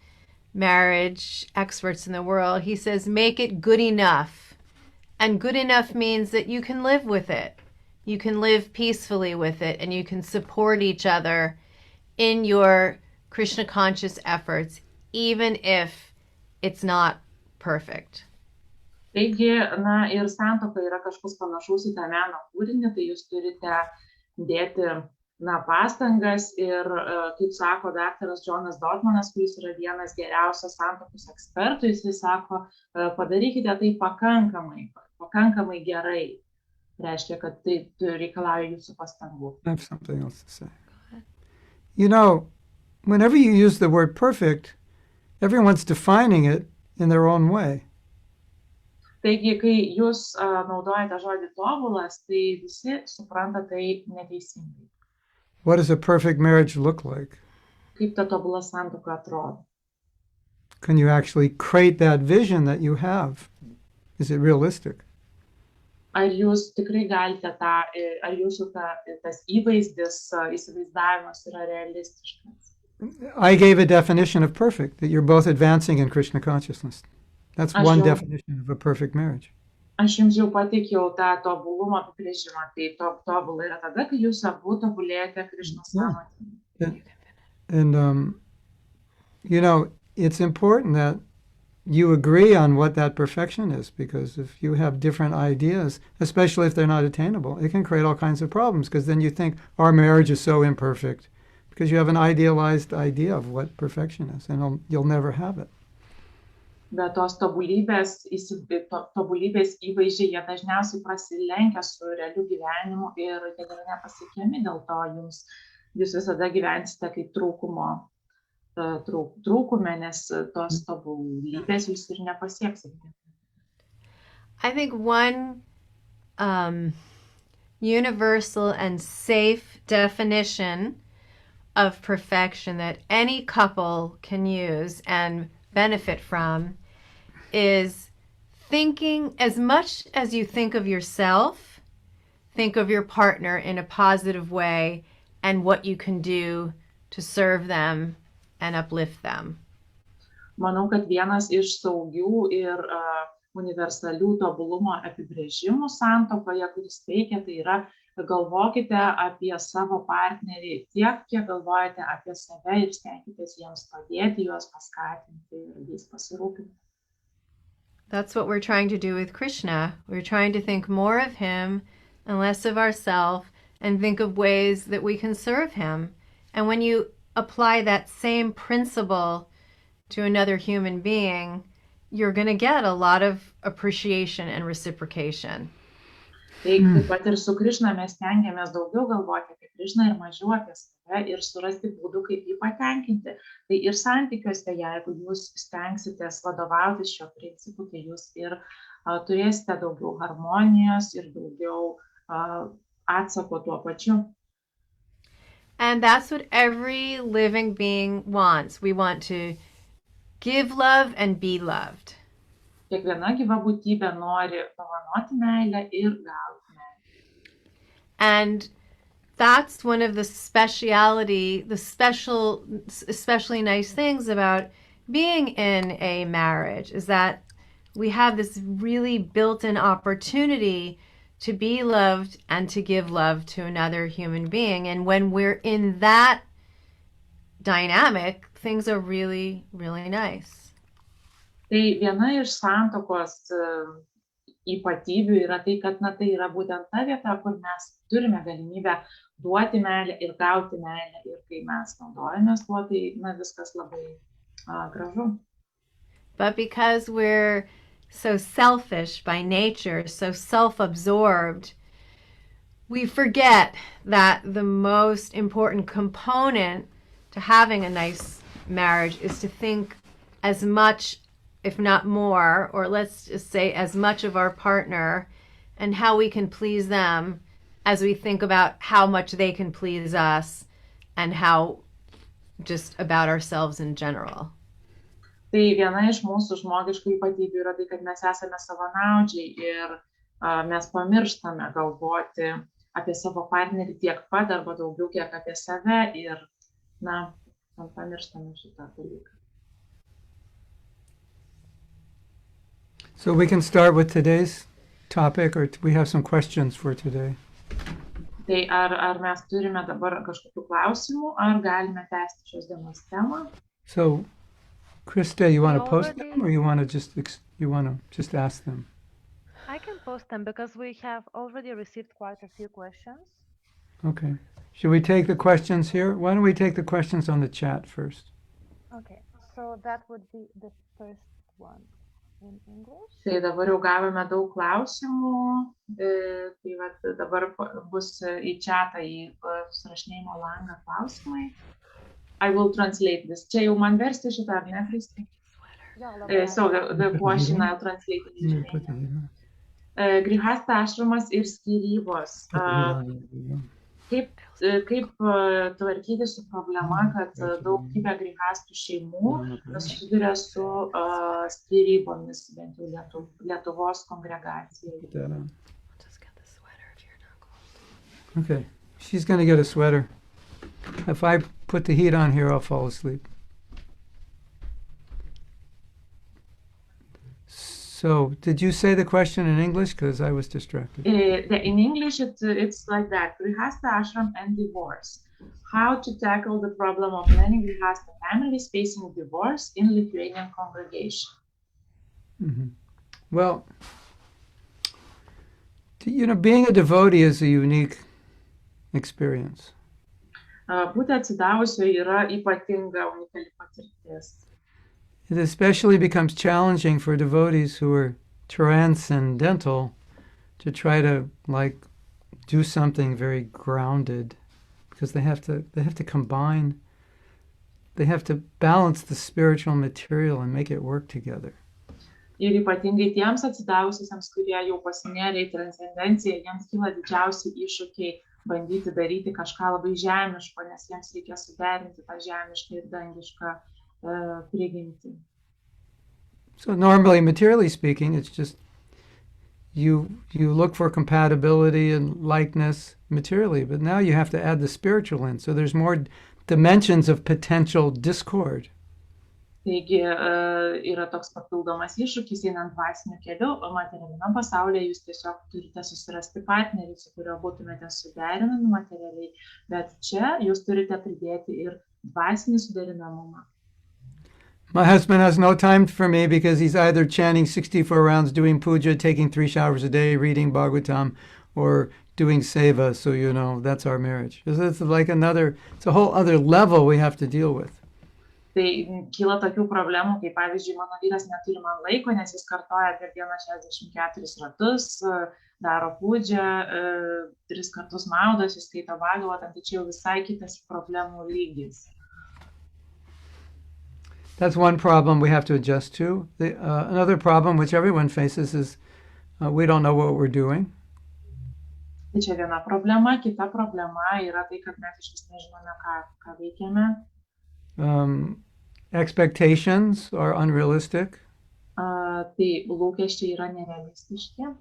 marriage experts in the world, he says, make it good enough. And good enough means that you can live with it. You can live peacefully with it, and you can support each other in your Krishna conscious efforts, even if it's not perfect. Taigi, na, ir santuoka yra kažkas panašaus į tą meno kūrinį, tai jūs turite dėti pastangas ir, kaip sako daktaras Džonas Dortmanas, kuris yra vienas geriausių santuokos ekspertų, jisai sako, padarykite tai pakankamai gerai. Reiškia, kad tai reikalauja jūsų pastangų. I have something else to say. You know, whenever you use the word perfect, everyone's defining it in their own way. Taigi, kai jūs naudojate žodį tobulas, tai visi supranta tai neteisingai. What does a perfect marriage look like? Kaip ta tobula santuoka atrodo? Can you actually create that vision that you have? Is it realistic? Ar jūs tikrai galite ar jūsų tas įvaizdis, įsivaizdavimas yra realistiškas? I gave a definition of perfect, that you're both advancing in Krishna consciousness. That's one definition of a perfect marriage. Aš jums jau pateikiau tą tobulumo apibrėžimą. Tai tobula yra tada, kai jūs abu tobulėjate Krishnos sąmonėje. And, you know, it's important that you agree on what that perfection is, because if you have different ideas, especially if they're not attainable, it can create all kinds of problems, because then you think our marriage is so imperfect, because you have an idealized idea of what perfection is, and you'll never have it. Bet tos tobulybės įvaizdžiai, jie dažniausiai prasilenkia su realiu gyvenimu ir jie yra nepasiekiami, dėl to jūs visada gyvensite kaip trūkume, nes tos tobulybės jūs ir nepasieksite. I think one universal and safe definition of perfection that any couple can use and benefit from is thinking, as much as you think of yourself, think of your partner in a positive way and what you can do to serve them and uplift them. Manau, kad vienas iš saugių ir universalių tobulumo apibrėžimų santuokoje, kuris veikia, tai yra galvokite apie savo partnerį tiek, kiek galvojate apie save ir stenkitės jiems padėti, juos paskatinti ir jais pasirūpinti. That's what we're trying to do with Krishna. We're trying to think more of him and less of ourselves and think of ways that we can serve him. And when you apply that same principle to another human being, you're going to get a lot of appreciation and reciprocation. Tai taip pat ir su Krishna mes stengiamės daugiau galvoti apie Krishną ir mažiau apie save ir surasti būdų, kaip jį patenkinti. Tai ir santykiuose, jeigu jūs stengsitės vadovautis šio principu, tai jūs ir turėsite daugiau harmonijos ir daugiau atsako tuo pačiu. And that's what every living being wants. We want to give love and be loved. Kiekviena gyva būtybė nori dovanoti meilę ir gauti meilę. And that's one of the especially nice things about being in a marriage, is that we have this really built-in opportunity to be loved and to give love to another human being. And when we're in that dynamic, things are really, really nice. Tai viena iš santuokos ypatybių yra tai, kad tai yra būtent ta vieta, kur mes turime galimybę duoti meilę ir gauti meilę. Ir kai mes naudojamės tuo, tai viskas labai gražu. But because we're so selfish by nature, so self-absorbed, we forget that the most important component to having a nice marriage is to think as much, if not more, or let's just say as much of our partner and how we can please them as we think about how much they can please us and how just about ourselves in general. Tai viena iš mūsų žmogiškų ypatybių yra tai, kad mes esame savanaudžiai ir mes pamirštame galvoti apie savo partnerį tiek pat arba daugiau kiek apie save ir pamirštame šitą dalyką. So we can start with today's topic, or we have some questions for today. Tai ar mes turime dabar kažkokių klausimų, ar galime tęsti šios dienos temą? So, Krista, you want to post them, or you want to just ask them? I can post them because we have already received quite a few questions. Okay. Should we take the questions here? Why don't we take the questions on the chat first? Okay, so that would be the first one in English. Tai dabar jau gavome daug klausimų, tai vat dabar bus į chatą, į surašinėjimo langą klausimai. I will translate this. Čia jau man versti šitą, ar ne, Kristi? So the question I'll translate in Lithuanian. Grihastha ašramas ir skyrybos. Kaip tvarkyti su problema, kad daugybė grihastų šeimų susiduria su skyrybomis, bent jau Lietuvos kongregacijai. Okay, she's going to get a sweater. If I put the heat on here, I'll fall asleep. So, did you say the question in English? Because I was distracted. In English, it's like that. Grihastha ashram and divorce. How to tackle the problem of many Grihastha families facing divorce in Lithuanian congregation. Mm-hmm. Well, being a devotee is a unique experience. Būti atsidavusio yra ypatinga, unikali patirtis. It especially becomes challenging for devotees who are transcendental to try to do something very grounded, because they have to combine, they have to balance the spiritual material and make it work together. Ir ypatingai tiems atsidavusiems, kurie jau pasinėrė į transcendenciją, jiems kyla didžiausi iššūkiai bandyti daryti kažką labai žemiško, nes jiems reikia suderinti tą žemišką ir dangišką prigimtį. So normally, materially speaking, it's just you look for compatibility and likeness materially, but now you have to add the spiritual in. So there's more dimensions of potential discord. Taigi yra toks papildomas iššūkis einant dvasiniu keliu, o materialiame pasaulyje jūs tiesiog turite susirasti partnerį, su kuriuo būtumėte suderinami materialiai, bet čia jūs turite pridėti ir dvasinį suderinamumą. My husband has no time for me because he's either chanting 64 rounds, doing puja, taking 3 showers a day, reading Bhagavatam, or doing seva. So, that's our marriage. It's like it's a whole other level we have to deal with. Tai kyla tokių problemų, kaip pavyzdžiui, mano vyras neturi man laiko, nes jis kartoja per dieną 64 ratus, daro pūdžią, 3 kartus maudosi, skaito Bhagavatam, tai čia jau visai kitas problemų lygis. That's one problem we have to adjust to. Another problem which everyone faces is we don't know what we're doing. Tai čia viena problema, kita problema yra tai, kad mes išvis nežinome, ką veikiame. Expectations are unrealistic. Tai lūkesčiai yra nerealistiški.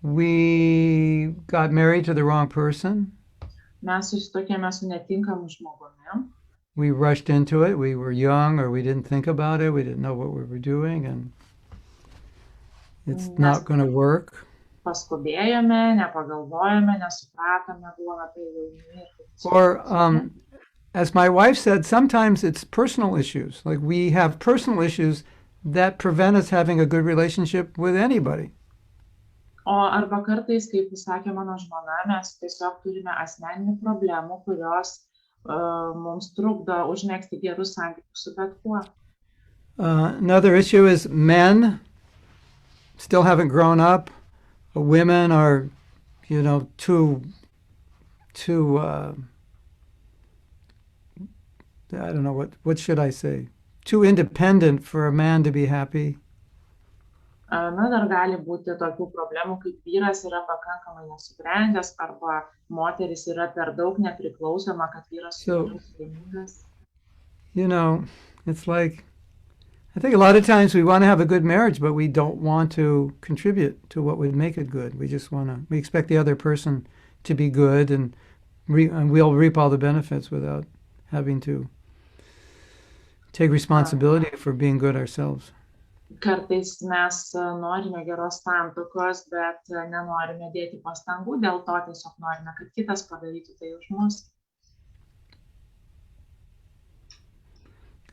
We got married to the wrong person. Mes susituokėme su netinkamu žmogumi. We rushed into it. We were young, or we didn't think about it. We didn't know what we were doing, and it's not going to work. Paskubėjome, nepagalvojome, nesupratome, buvome tai jauni. Or, as my wife said, sometimes it's personal issues. Like we have personal issues that prevent us having a good relationship with anybody. O arba kartais, kaip sakė mano žmona, mes tiesiog turime asmeninių problemų, kurios mums trukdo užmėgsti gerus santykius su bet kuo. Another issue is men still haven't grown up. Women are, too I don't know, what should I say? Too independent for a man to be happy. Na, dar gali būti tokių problemų, kaip vyras yra pakankamai nesubrendęs, arba moteris yra per daug nepriklausoma, kad vyras būtų laimingas. It's like, I think a lot of times we want to have a good marriage, but we don't want to contribute to what would make it good. We just we expect the other person to be good, and we'll reap all the benefits without having to take responsibility for being good ourselves. Kartais mes norime geros santuokos, bet nenorime dėti pastangų, dėl to tiesiog norime, kad kitas padarytų tai už mus.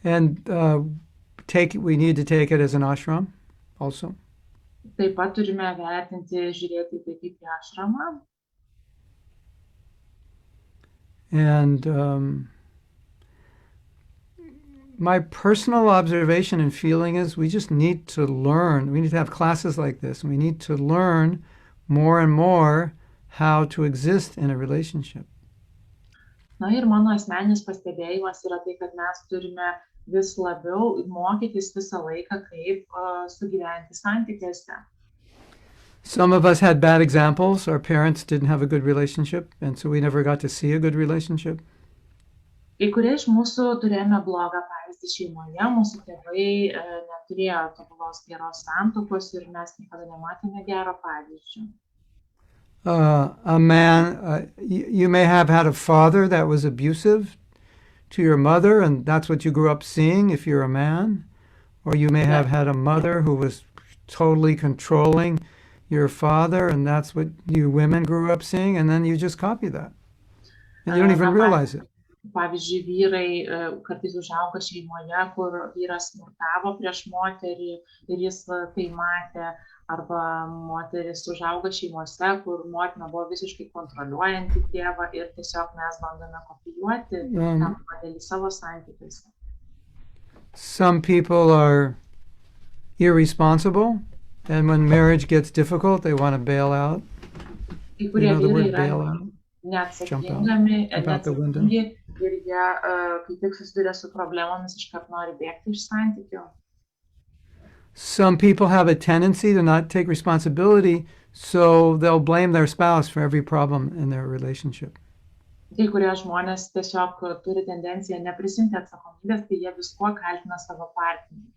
And we need to take it as an ashram also. Taip pat turime vertinti, žiūrėti tai kaip į ashramą. And my personal observation and feeling is we just need to learn. We need to have classes like this. We need to learn more and more how to exist in a relationship. Na ir mano asmeninis pastebėjimas yra tai, kad mes turime vis labiau mokytis visą laiką, kaip sugyventi santykiuose. Some of us had bad examples. Our parents didn't have a good relationship, and so we never got to see a good relationship. Kai kurie iš mūsų turėjome blogą pavyzdį šeimoje, mūsų tėvai neturėjo tobulos geros santuokos ir mes niekada nematėme gero pavyzdžio. A man, you may have had a father that was abusive to your mother, and that's what you grew up seeing if you're a man. Or you may have had a mother who was totally controlling your father, and that's what you women grew up seeing, and then you just copy that. And you don't even realize it. Pavyzdžiui, vyrai kartais užauga šeimoje, kur vyras smurtavo prieš moterį ir jis tai matė, arba moteris užauga šeimose, kur motina buvo visiškai kontroliuojanti tėvą ir tiesiog mes bandome kopijuoti tą modelį savo santykiuose. Some people are irresponsible, and when marriage gets difficult, they want to bail out. Kai kurie vyrai yra bail out? neatsakingami, neatsakingi ir jie, kai tik susiduria su problemomis, iškart nori bėgti iš santykių. Some people have a tendency to not take responsibility, so they'll blame their spouse for every problem in their relationship. Kai kurie žmonės tiesiog turi tendenciją neprisimti atsakomybės, tai jie viskuo kaltina savo partnerį.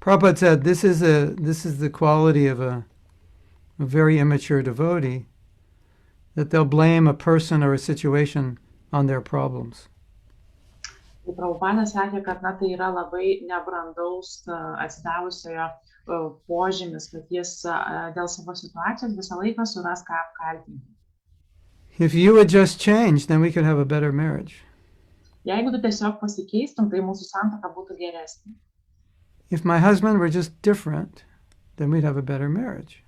Prabhupada said this is the quality of a very immature devotee, that they'll blame a person or a situation on their problems. Tai Prabhupada sakė, kad tai yra labai nebrandaus atsidavusiojo požymis, kad jis dėl savo situacijos visą laiką suras ką apkaltinti. If you would just change, then we could have a better marriage. Jeigu tu tiesiog pasikeistum, tai mūsų santuoka būtų geresnė. If my husband were just different, then we'd have a better marriage.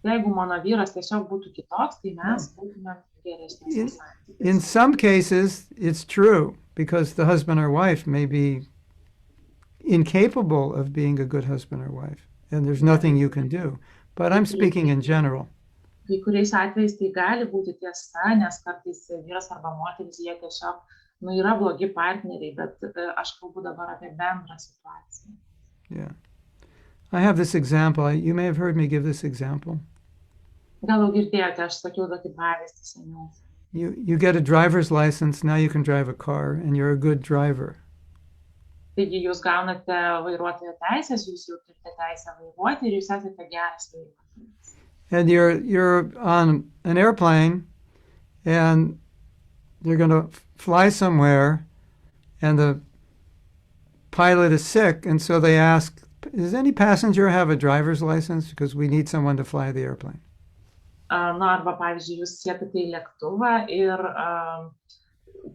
Jeigu mano vyras tiesiog būtų kitoks, tai mes būtume geresnės santykiais. In some cases, it's true, because the husband or wife may be incapable of being a good husband or wife, and there's nothing you can do. But I'm speaking in general. Kai kuriais atvejais tai gali būti tiesa, nes kartais vyras arba moteris jie tiesiog yra blogi partneriai, bet aš kalbu dabar apie bendrą situaciją. Yeah. I have this example. You may have heard me give this example. Gal jau girdėjote, aš sakiau tokį pavyzdį seniau. You get a driver's license, now you can drive a car, and you're a good driver. Taigi jūs gaunate vairuotojo teisės, jūs jau turite teisę vairuoti ir jūs esate geras vairuotojas. And you're on an airplane, and you're going to fly somewhere, and the pilot is sick, and so they ask, does any passenger have a driver's license? Because we need someone to fly the airplane. Arba, pavyzdžiui, jūs sėdate į lėktuvą ir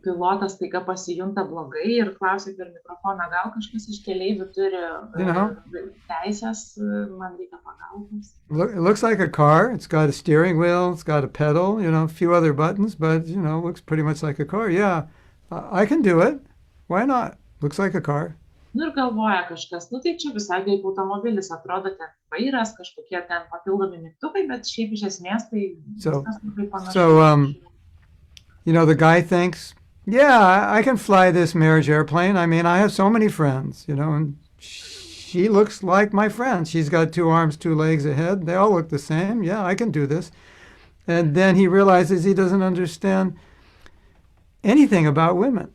pilotas staiga pasijunta blogai ir klausia per mikrofoną, gal kažkas iš keleivių turi teisės, man reikia pagalbos. It looks like a car. It's got a steering wheel, it's got a pedal, a few other buttons, but, looks pretty much like a car. Yeah, I can do it. Why not? Looks like a car. Ir galvoja kažkas, tai čia visai kaip automobilis, atrodo ten vairas, kažkokie ten papildomi mygtukai, bet šiaip iš esmės tai viskas labai panašu. So, the guy thinks, yeah, I can fly this marriage airplane. I mean, I have so many friends, and she looks like my friend. She's got 2 arms, 2 legs, a head. They all look the same. Yeah, I can do this. And then he realizes he doesn't understand anything about women.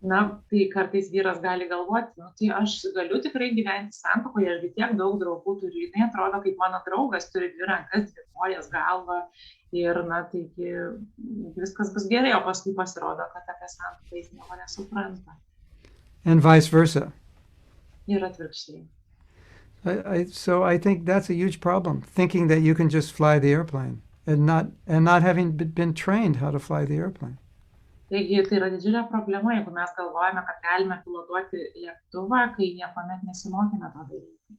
Na, tai kartais vyras gali galvoti, tai aš galiu tikrai gyventi santuokoje, aš tiek daug draugų turiu, jinai atrodo kaip mano draugas, turi 2 rankas, 2 kojas, galvą ir, taigi viskas bus gerai, o paskui pasirodo, kad apie santuoką jis nieko nesupranta. And vice versa. Ir atvirkščiai. So I think that's a huge problem, thinking that you can just fly the airplane and not having been trained how to fly the airplane. Taigi tai yra didžiulė problema, jeigu mes galvojame, kad galime pilotuoti lėktuvą, kai niekuomet nesimokime to daryti.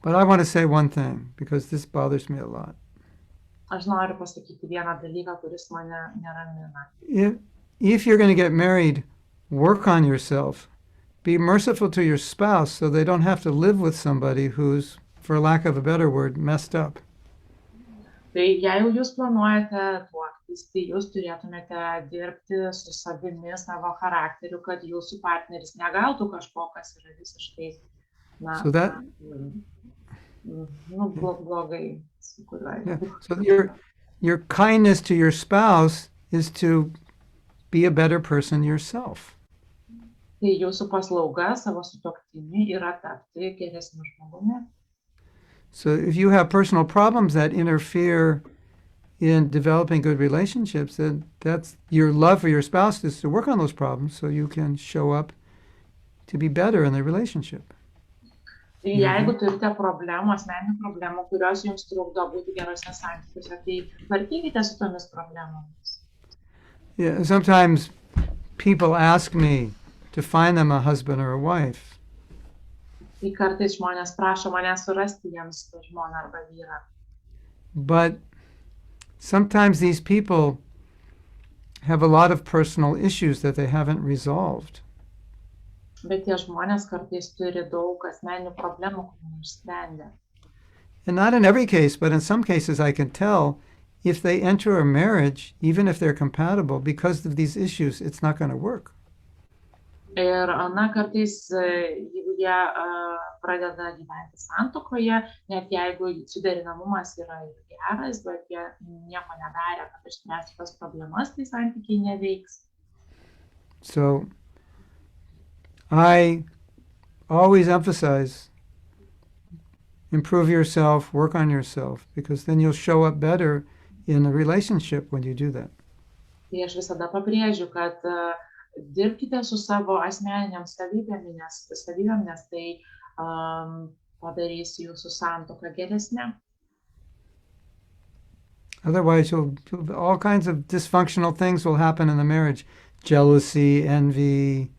But I want to say one thing, because this bothers me a lot. Aš noriu pasakyti vieną dalyką, kuris mane neramina. If you're going to get married, work on yourself. Be merciful to your spouse so they don't have to live with somebody who's, for lack of a better word, messed up. Tai jeigu jūs planuojate tuoktis, tai jūs turėtumėte dirbti su savimi, savo charakteriu, kad jūsų partneris negautų kažko, kas yra visiškai blogai. Yeah. So your kindness to your spouse is to be a better person yourself. Tai jūsų paslauga savo sutuoktiniui yra tapti geresniu žmogumi. So if you have personal problems that interfere in developing good relationships, then that's your love for your spouse is to work on those problems so you can show up to be better in the relationship. Tai jeigu turite problemų, asmeninių problemų, kurios jums trukdo būti gerose santykiuose, tai tvarkykite su tomis problemomis. Yeah, sometimes people ask me to find them a husband or a wife. Tai kartais žmonės prašo manęs surasti jiems žmoną arba vyrą. But sometimes these people have a lot of personal issues that they haven't resolved. Bet tie žmonės kartais turi daug asmeninių problemų, kurių neišsprendė. And not in every case, but in some cases I can tell if they enter a marriage, even if they're compatible, because of these issues, it's not going to work. Ir kartais, jeigu jie pradeda gyventi santuokoje, net jeigu suderinamumas yra geras, bet jie nieko nedarė, kad išspręstų tas problemas, tai santykiai neveiks. So I always emphasize improve yourself, work on yourself, because then you'll show up better in a relationship when you do that. Tai aš visada pabrėžiu, kad dirbkite su savo asmeniniam savybėm, nes tai padarys jūsų santuoką geresnę. Otherwise, all kinds of dysfunctional things will happen in the marriage. Jealousy, envy,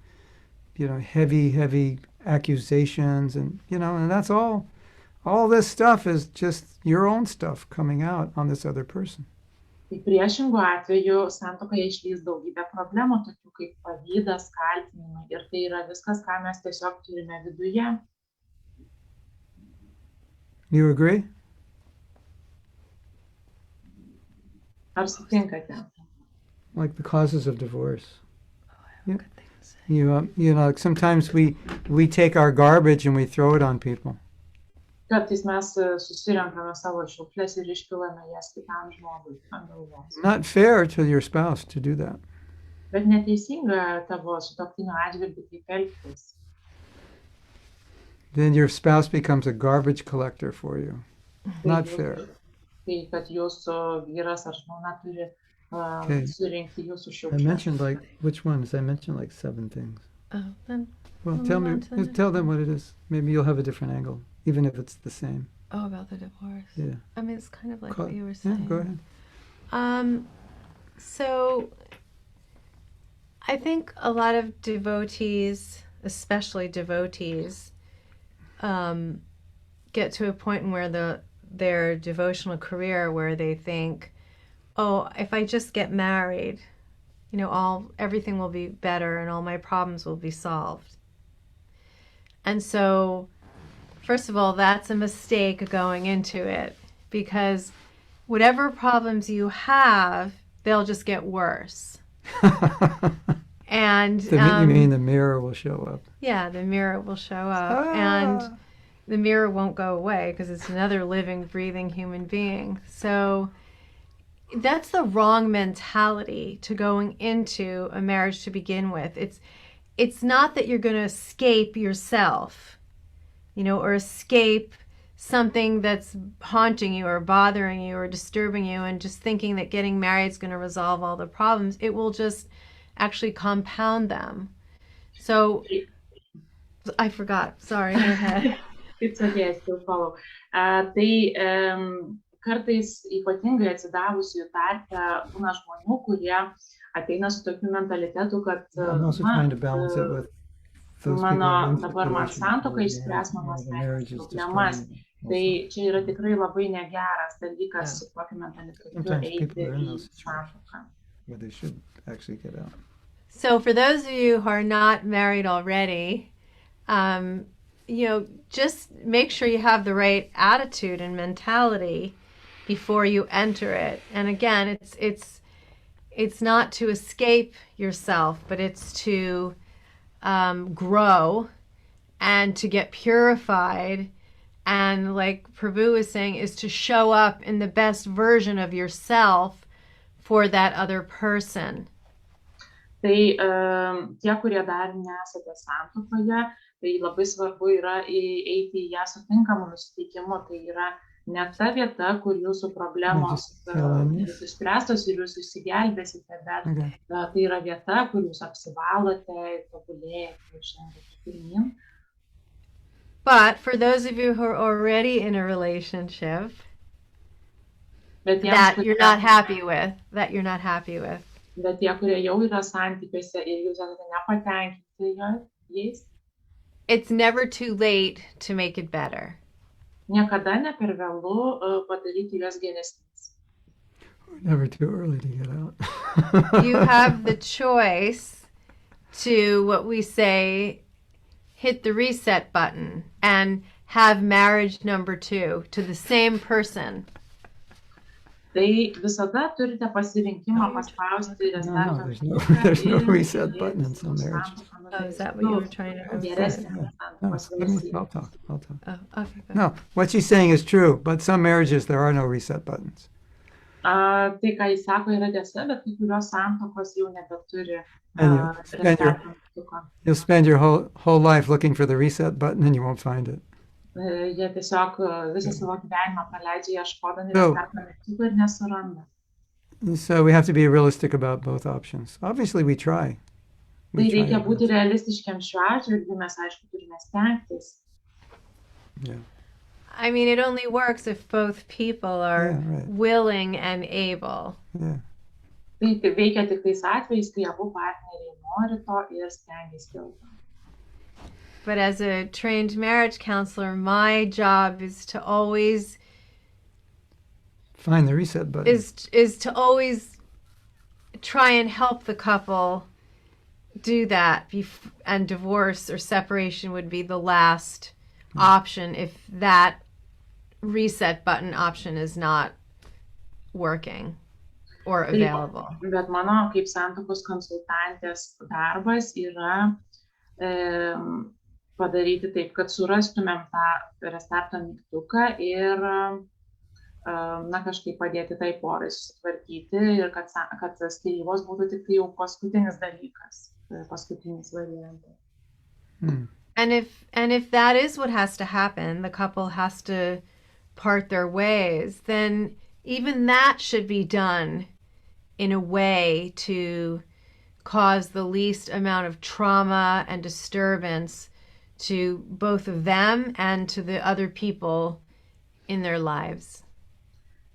heavy accusations, and that's all this stuff is just your own stuff coming out on this other person. Tai priešingų atveju santuokoje išlįs daugybė problemų, tokių kaip pavydas, kaltinimai, ir tai yra viskas, ką mes tiesiog turime viduje. You agree? Ar sutinkate? Like the causes of divorce. Sometimes we take our garbage and we throw it on people. Kartais mes susirenkame savo šiukšles ir išpilame jas kitam žmogui ant galvos. Not fair to your spouse to do that. Bet neteisinga tavo sutuoktinio atžvilgiu taip elgtis. Then your spouse becomes a garbage collector for you. Not fair. Tai kad jūsų vyras ar žmona turi surinkti jūsų šiukšles. I mentioned which ones? I mentioned 7 things. Oh, then. Well, tell them what it is. Maybe you'll have a different angle, even if it's the same. Oh, about the divorce. Yeah. I mean, it's kind of like what you were saying. Yeah, go ahead. So I think a lot of devotees, especially devotees, get to a point where their devotional career where they think, oh, if I just get married, everything will be better and all my problems will be solved. And so, first of all, that's a mistake going into it, because whatever problems you have, they'll just get worse. And you mean the mirror will show up? Yeah, the mirror will show up, and the mirror won't go away because it's another living, breathing human being. So that's the wrong mentality to going into a marriage to begin with. It's not that you're going to escape yourself, or escape something that's haunting you or bothering you or disturbing you and just thinking that getting married is going to resolve all the problems. It will just actually compound them. So I forgot. Sorry, go ahead. It's okay, I still follow. Kartais ypatingai atsidavusių tarpe būna žmonių, kurie ateina su tokiu mentalitetu, kad mano dabar man santuoka išspręs mano asmenines problemas Tai čia yra tikrai labai negeras dalykas su tokiu mentalitetu Sometimes eiti people are in į those situations santuoką. where they should actually get out. So for those of you who are not married already, just make sure you have the right attitude and mentality before you enter it. And again, it's not to escape yourself, but it's to grow and to get purified. And like Prabhu is saying, is to show up in the best version of yourself for that other person. Tai tie, kurie dar nesate santuokoje, tai labai svarbu yra eiti į ją su tinkamu nusiteikimu. Tai yra ne ta vieta, kur jūsų problemos bus išspręstos ir jūs išsigelbėsite, bet tai yra vieta, kur jūs apsivalote ir tobulėjate ir žengėte pirmyn. But for those of you who are already in a relationship that you're not happy with, Bet tie, kurie jau yra santykiuose ir jūs esate nepatenkinti jais, it's never too late to make it better. Niekada ne per vėlu padaryti juos geresniais. Never too early to get out. You have the choice to, what we say, hit the reset button and have marriage number 2 to the same person. Tai visada turite pasirinkimą paspausti No, there's no reset button in some marriage. Oh, is that what you were trying to say? I'll talk. Oh, okay. No, what she's saying is true, but some marriages there are no reset buttons. Tai, ką jis sako, yra tiesa, bet kai kurios santuokos jau nebeturi reset button. You'll spend your whole life looking for the reset button and you won't find it. Jie tiesiog visą savo gyvenimą praleidžia ieškodami reset mygtuko ir nesuranda. So we have to be realistic about both options. Obviously we try. Tai reikia būti realistiškiam šiuo atžvilgiu, mes aišku turime stengtis. Yeah. I mean, it only works if both people are willing and able. Yeah. Tai veikia tik tais atvejais, kai abu partneriai nori to ir stengiasi dėl to. But as a trained marriage counselor, my job is to always find the reset button. Is to always try and help the couple do that, and divorce or separation would be the last option if that reset button option is not working or available. Bet mano kaip santuokos konsultantės darbas yra padaryti taip, kad surastumėm tą restarto mygtuką ir kažkaip padėti tai porai susitvarkyti ir kad skyrybos būtų tik tai jau paskutinis dalykas, paskutinis variantas. And if that is what has to happen, the couple has to part their ways, then even that should be done in a way to cause the least amount of trauma and disturbance to both of them and to the other people in their lives.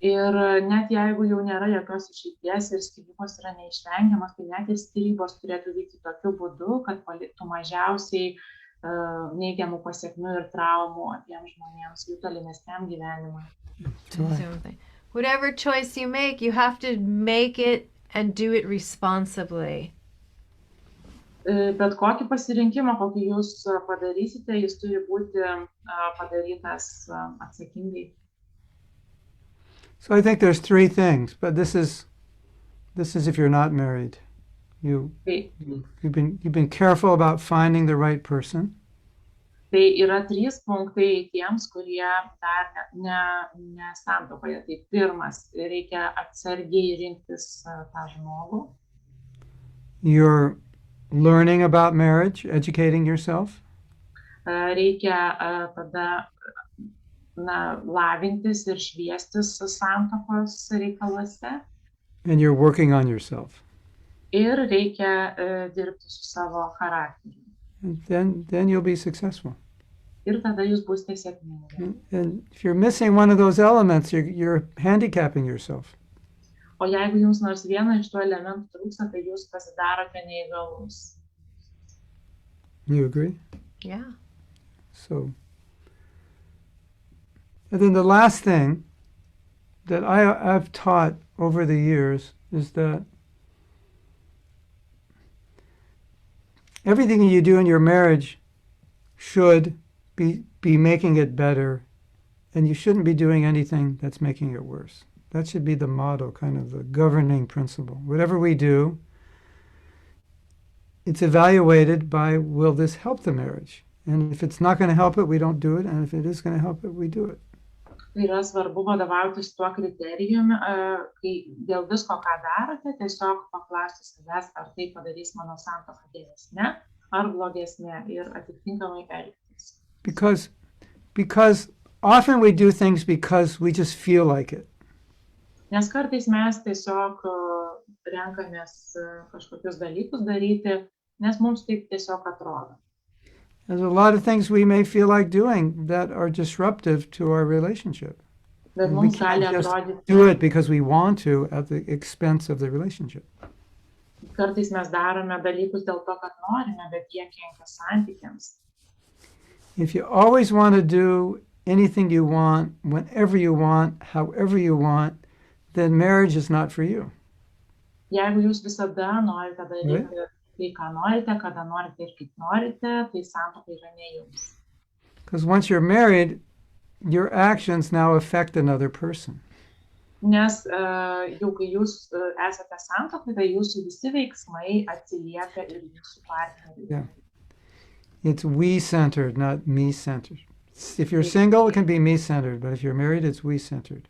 Ir net jeigu jau nėra jokios išeities ir skyrybos yra neišvengiamas, tai net ir skyrybos turėtų vykti tokiu būdu, kad paliktų mažiausiai neigiamų pasiekmių ir traumų abiems žmonėms jų tolimesniam gyvenimui. Whatever choice you make, you have to make it and do it responsibly. Bet kokį pasirinkimą, kokį jūs padarysite, jis turi būti padarytas atsakingai. So I think there's 3 things, but this is if you're not married. You've been careful about finding the right person. Tai yra 3 punktai tiems, kurie dar ne santuokoje. Tai pirmas, reikia atsargiai rinktis tą žmogų. You're learning about marriage, educating yourself. Reikia tada lavintis ir šviestis santuokos reikaluose. And you're working on yourself. Ir reikia dirbti su savo charakteriu. And then you'll be successful. Ir tada jūs būsite sėkmingi. And if you're missing one of those elements, you're handicapping yourself. O jeigu jums nors vieno iš tų elementų trūksta, tai jūs pasidarote neįgalus. You agree? Yeah. So And then the last thing that I've taught over the years is that everything you do in your marriage should be making it better, and you shouldn't be doing anything that's making it worse. That should be the motto, kind of the governing principle. Whatever we do, it's evaluated by, will this help the marriage? And if it's not going to help it, we don't do it. And if it is going to help it, we do it. Tai yra svarbu vadovautis tuo kriterijumi, kai dėl visko, ką darote, tiesiog paklausti savęs, ar tai padarys mano santuoką geresnę ar blogesnę ir atitinkamai elgtis. Because often we do things because we just feel like it. Nes kartais mes tiesiog renkamės kažkokius dalykus daryti, nes mums taip tiesiog atrodo. There's a lot of things we may feel like doing that are disruptive to our relationship. Bet We mums gali can't just atrodyti, do it because we want to at the expense of the relationship. kartais mes darome dalykus dėl to, kad norime, bet jie kenkia santykiams. If you always want to do anything you want, whenever you want, however you want, then marriage is not for you. Jeigu jūs visada norite daryti tai, ką norite, kada norite ir kaip norite, tai santuoka yra ne jums. Because once you're married, your actions now affect another person. Nes jau kai jūs esate santuokai, tai jūsų visi veiksmai atsiliepia ir jūsų partneriui. Yeah. It's we-centered, not me-centered. If you're single, it can be me-centered, but if you're married, it's we-centered.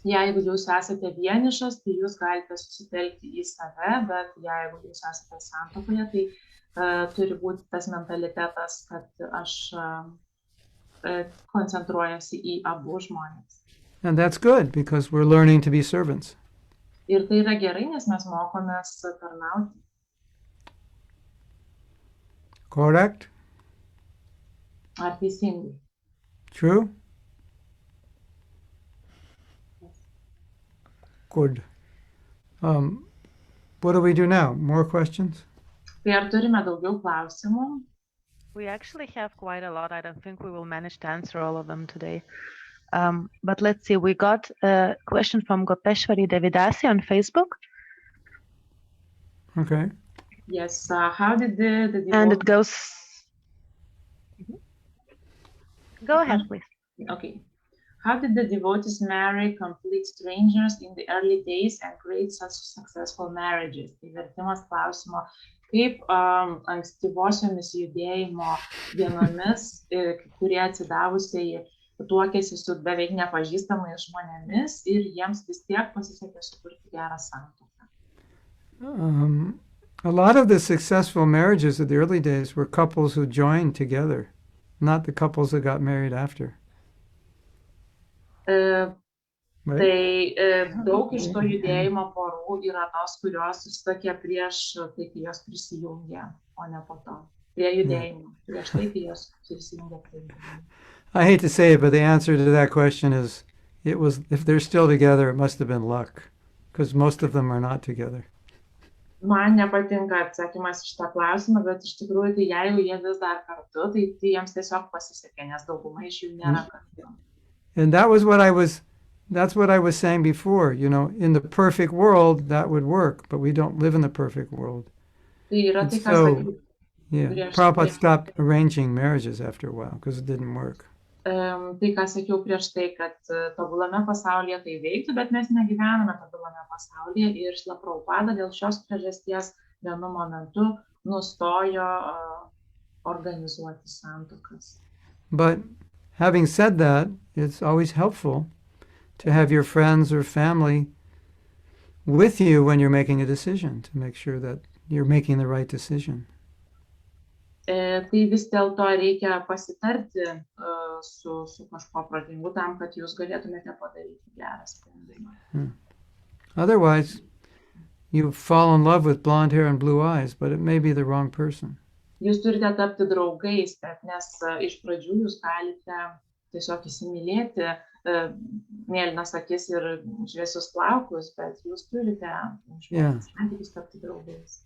Jeigu jūs esate vienišas, tai jūs galite susitelkti į save, bet jeigu jūs esate santuokoje, tai turi būti tas mentalitetas, kad aš koncentruojasi į abu žmonės. And that's good, because we're learning to be servants. Ir tai yra gerai, nes mes mokomės tarnauti. Correct? Ar teisingai? True? Good. What do we do now? More questions? Tai ar turime daugiau klausimų? We actually have quite a lot. I don't think we will manage to answer all of them today. But let's see. We got a question from Gopeshwari Devidasi on Facebook. Okay. Yes. How did the And it goes... Go ahead, please. Okay. How did the devotees marry complete strangers in the early days and create such successful marriages? Tai vertimas klausimo, kaip ankstyvosiomis judėjimo dienomis, kurie atsidavusiai tuokėsi su beveik nepažįstamais žmonėmis ir jiems vis tiek pasisekė sukurti gerą santuoką. A lot of the successful marriages of the early days were couples who joined together, not the couples that got married after. Tai Right? daug iš to judėjimo porų yra tos, kurios susituokė prieš tai, kai jos prisijungė, o ne po to. Prie judėjimo. Prieš tai, kai jos prisijungė prie judėjimo. I hate to say it, but the answer to that question is, if they're still together, it must have been luck, because most of them are not together. Man nepatinka atsakymas iš tą klausimą, bet iš tikrųjų, tai jeigu jie vis dar kartu, tai jiems tiesiog pasisekė, nes dauguma iš jų nėra kartu. And that's what I was saying before, in the perfect world, that would work, but we don't live in the perfect world. Tai yra tai, ką So, sakiau. yeah, Prabhupada stopped arranging marriages after a while because it didn't work. Tai, ką sakiau prieš tai, kad tobulame pasaulyje tai veiktų, bet mes negyvename tobulame pasaulyje ir Šrila Prabhupada dėl šios priežasties vienu momentu nustojo organizuoti santuokas. But having said that, it's always helpful to have your friends or family with you when you're making a decision, to make sure that you're making the right decision. Tai vis dėlto reikia pasitarti su kažkuo protingu tam, kad jūs galėtumėte padaryti gerą sprendimą. Otherwise, you fall in love with blonde hair and blue eyes, but it may be the wrong person. Jūs turite tapti draugais, nes iš pradžių jūs galite tiesiog įsimylėti mėlynas akis ir šviesius plaukus, bet jūs turite santykius tapti draugais.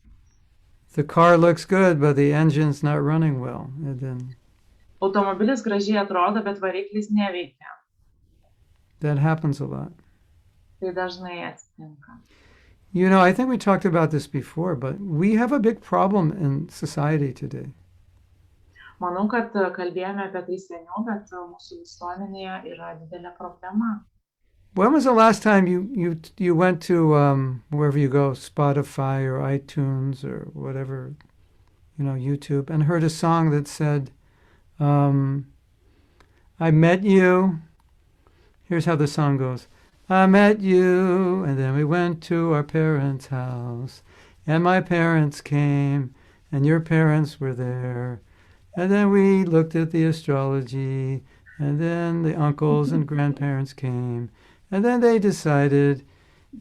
The car looks good, but the engine's not running well. And then... Automobilis gražiai atrodo, bet variklis neveikia. That happens a lot. Tai dažnai atsitinka. You know, I think we talked about this before, but we have a big problem in society today. Manau, kad kalbėjome apie tai seniau, bet mūsų visuomenėje yra didelė problema. When was the last time you went to wherever you go, Spotify or iTunes or whatever, YouTube, and heard a song that said, I met you. Here's how the song goes. I met you, and then we went to our parents' house, and my parents came, and your parents were there, and then we looked at the astrology, and then the uncles and grandparents came, and then they decided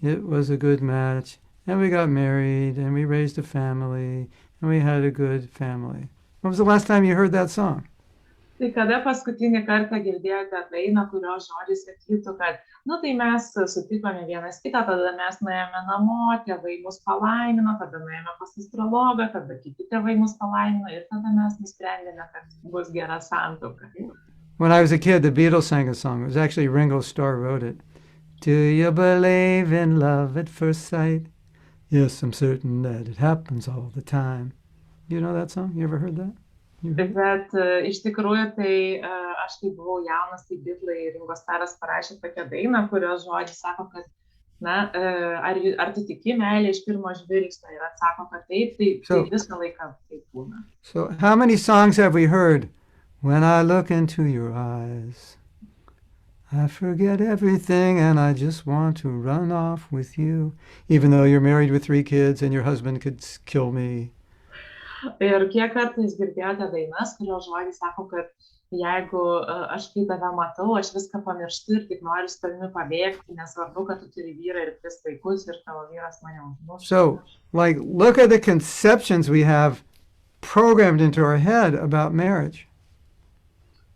it was a good match, and we got married, and we raised a family, and we had a good family. When was the last time you heard that song? Tai kada paskutinį kartą girdėjote dainą, kurios žodžiai sakytų, kad, tai mes sutikome vienas kitą, tada mes nuėjome namo, tėvai mus palaimino, tada nuėjome pas astrologą, tada kiti tėvai mus palaimino ir tada mes nusprendėme, kad bus gera santuoka. When I was a kid, the Beatles sang a song. It was actually Ringo Starr wrote it. Do you believe in love at first sight? Yes, I'm certain that it happens all the time. You know that song? You ever heard that? Bet iš tikrųjų, tai aš kai buvau jaunas, tai Beatlai Ringo Starras parašė tokią dainą, kurios žodžiai sako, kad, ar tu tiki meilę iš pirmo žvilgsnio, ir atsako, kad taip, tai visą laiką taip būna. So how many songs have we heard? When I look into your eyes, I forget everything and I just want to run off with you, even though you're married with 3 kids and your husband could kill me. Ir kiek kartais girdėjote dainas, kurios žodžiai sako, kad jeigu aš kai tave matau, aš viską pamirštu ir tik noriu su tavimi pabėgti, nesvarbu, kad tu turi vyrą ir 3 vaikus ir tavo vyras mane užmuš. So, look at the conceptions we have programmed into our head about marriage.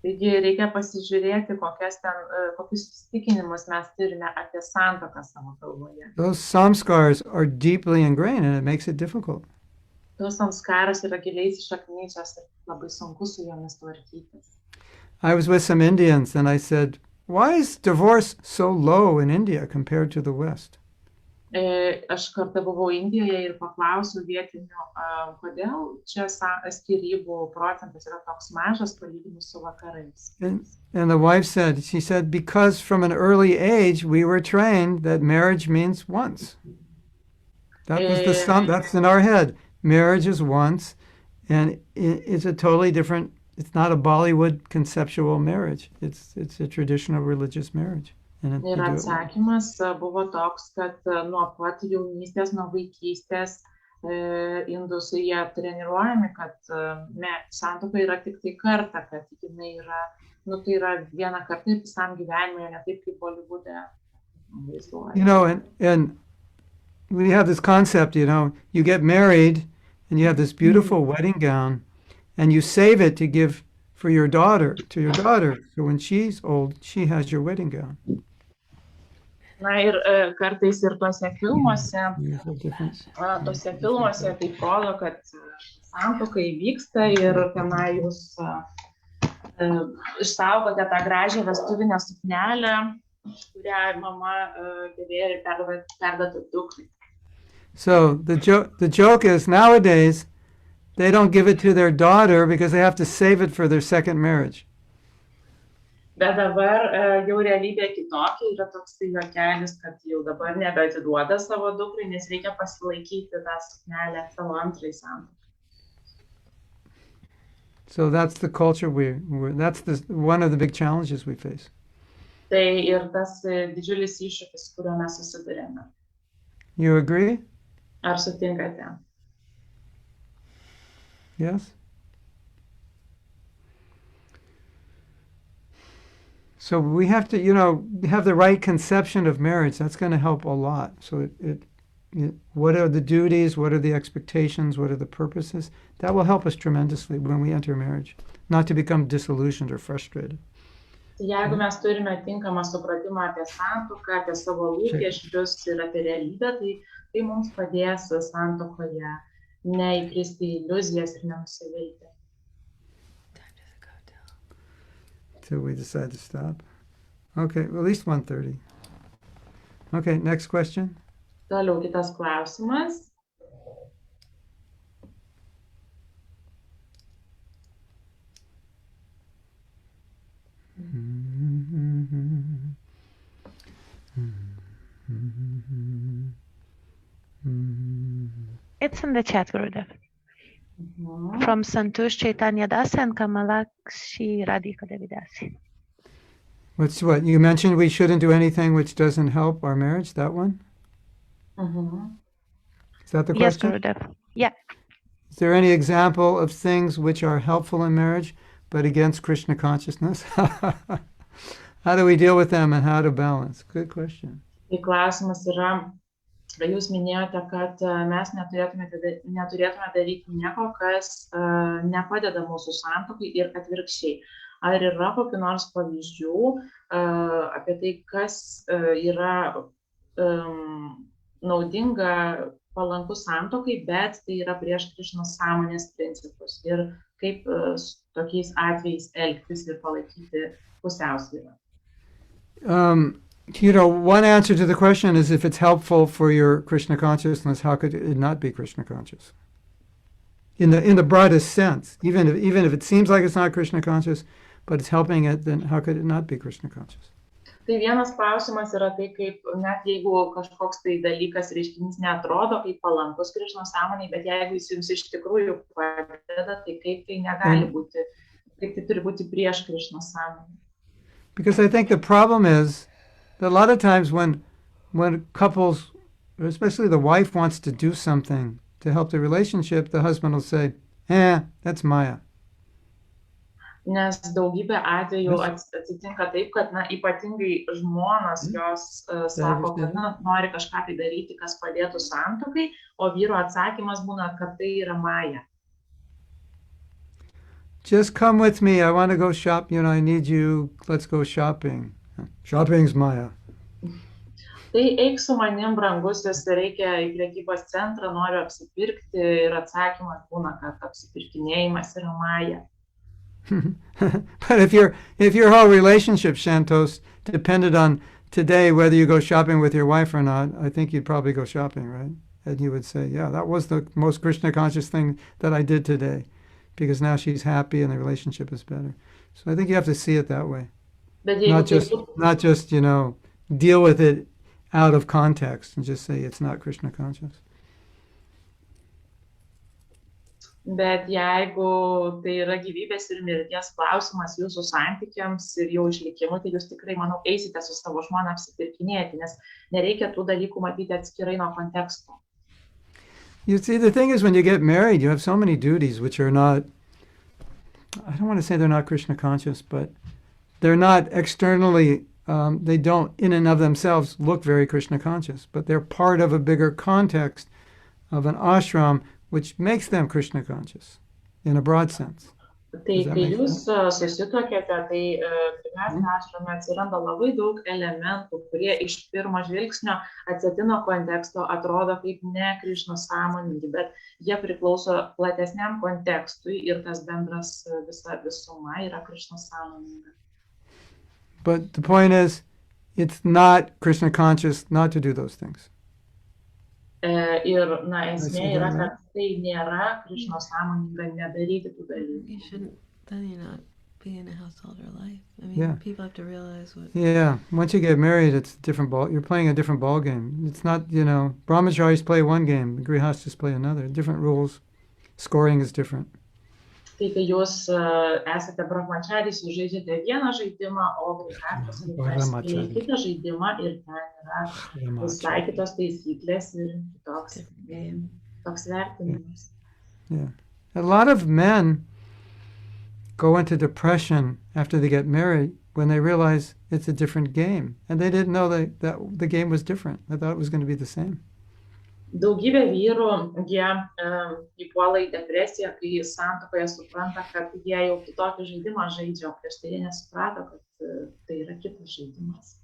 Taigi reikia pasižiūrėti, kokius įsitikinimus mes turime apie santuoką savo galvoje. Those samskars are deeply ingrained and it makes it difficult. Tos samskaros yra giliai įsišaknyjusios ir labai sunku su jomis tvarkytis. I was with some Indians and I said, why is divorce so low in India compared to the West? Aš kartą buvau Indijoje ir paklausiau vietinių, kodėl čia skyrybų procentas yra toks mažas palyginus su vakarais. And the wife said, because from an early age we were trained that marriage means once. That was that's in our head. Marriage is once, and it's a totally different, it's not a Bollywood conceptual marriage. It's a traditional religious marriage. Ir atsakymas buvo toks, kad nuo pat jaunystės, nuo vaikystės indus jie treniruojami, kad santuoka yra tik tai kartą, kad jinai yra, tai yra vieną kartą ir visam gyvenimui, ne taip kaip Bollywoode vaizduoja. And we have this concept, you get married and you have this beautiful wedding gown and you save it to give to your daughter. So when she's old, she has your wedding gown. Ir kartais ir tuose filmuose taip rodo, kad santuoka įvyksta ir tenai jūs išsaugote tą gražią vestuvinę suknelę, kurią mama dėvėjo ir perduoda dukrai. So the joke is nowadays they don't give it to their daughter because they have to save it for their second marriage. Bet dabar jau realybė kitokia, yra toks juokelis, kad jau dabar nebeatiduoda savo dukrai, nes reikia pasilaikyti tą suknelę savo antrai santuokai. So that's the culture that's one of the big challenges we face. Tai ir tas didžiulis iššūkis, kuriuo mes susidurėme. You agree? Ar sutinkate? Yes? So we have to, have the right conception of marriage. That's going to help a lot. So what are the duties? What are the expectations? What are the purposes? That will help us tremendously when we enter marriage, not to become disillusioned or frustrated. Jeigu mes turime tinkamą supratimą apie santuoką, apie savo lūkesčius ir apie realybę, tai mums padės santuokoje neįkristi į iliuzijas ir nenusivilti. Till we decide to stop. Okay, at least 1:30. Okay, next question. Toliau kitas klausimas. It's in the chat, Gurudev. Mhm. From Santosh Chaitanya Dasi and Kamalakshi Radhika Devidasi. What's what? You mentioned we shouldn't do anything which doesn't help our marriage, that one? Mhm. Is that the Yes, question? Gurudev. Yeah. Is there any example of things which are helpful in marriage but against Krishna consciousness? How do we deal with them and how to balance? Good question. Tai klausimas yra, jūs minėjote, kad mes neturėtume daryti nieko, kas nepadeda mūsų santuokai ir atvirkščiai. Ar yra kokių nors pavyzdžių apie tai, kas yra naudinga, palanku santuokai, bet tai yra prieš Krišnos sąmonės principus ir kaip tokiais atvejais elgtis ir palaikyti pusiausvyrą? One answer to the question is if it's helpful for your Krishna consciousness, how could it not be Krishna conscious? In the broadest sense, even if it seems like it's not Krishna conscious, but it's helping it, then how could it not be Krishna conscious? Tai vienas klausimas yra tai, kaip net jeigu kažkoks tai dalykas, reiškinys neatrodo kaip palankus Krišnos sąmonei, bet jeigu jis jums iš tikrųjų padeda, tai kaip tai negali būti, kaip tai turi būti prieš Krišnos sąmonę. Because I think the problem is that a lot of times when couples, especially the wife, wants to do something to help the relationship, the husband will say, that's Maya. Nes daugybė atvejų atsitinka taip, kad ypatingai žmonos jos sako, kad nori kažką tai daryti, kas padėtų santuokai, o vyro atsakymas būna, kad tai yra Maya. Just come with me. I want to go shop. I need you. Let's go shopping. Shopping's Maya. Tai eik su manim, brangusis, reikia į prekybos centrą, noriu apsipirkti ir atsakymas būna, kad apsipirkinėjimas yra Maya. But if your whole relationship, Shantos, depended on today whether you go shopping with your wife or not, I think you'd probably go shopping, right? And you would say, yeah, that was the most Krishna conscious thing that I did today, because now she's happy and the relationship is better. So I think you have to see it that way. Not just deal with it out of context and just say it's not Krishna conscious. Bet jeigu tai yra gyvybės ir mirties klausimas jūsų santykiams ir jau išlikimui, tai jūs tikrai, manau, eisite su savo žmona apsipirkinėti, nes nereikia tų dalykų matyti atskirai nuo konteksto. You see, the thing is, when you get married, you have so many duties which are not, I don't want to say they're not Krishna conscious, but they're not externally, they don't in and of themselves look very Krishna conscious, but they're part of a bigger context of an ashram which makes them Krishna conscious in a broad sense. Tai kai jūs susituokėte, tai Grihastha ašrame atsiranda labai daug elementų, kurie iš pirmo žvilgsnio atsitino konteksto atrodo kaip ne Krišnos sąmoningi, bet jie priklauso platesniam kontekstui ir tas bendras visuma yra Krišnos sąmoninga. But the point is, it's not Krishna conscious not to do those things. Ir esmė yra, kad tai nėra Krišnos sąmoninga nedaryti tų dalykų. You shouldn't, then you're not being in a household or life. I mean, people have to realize what... Yeah, once you get married, it's a different ball. You're playing a different ball game. It's not, brahmacharis play one game, grihasthas play another. Different rules. Scoring is different. Tai kai jūs esate brahmacharis, jūs žaidžiate vieną žaidimą, o grihasthas play kitą žaidimą ir ten yra visai kitos taisyklės ir toks vertinimas. Yeah. A lot of men go into depression after they get married when they realize it's a different game. And they didn't know that the game was different. They thought it was going to be the same. Daugybė vyrų, jie įpuola į depresiją, kai santuokoje supranta, kad jie jau kitokį žaidimą žaidžia, o prieš tai jie nesuprato, kad tai yra kitas žaidimas.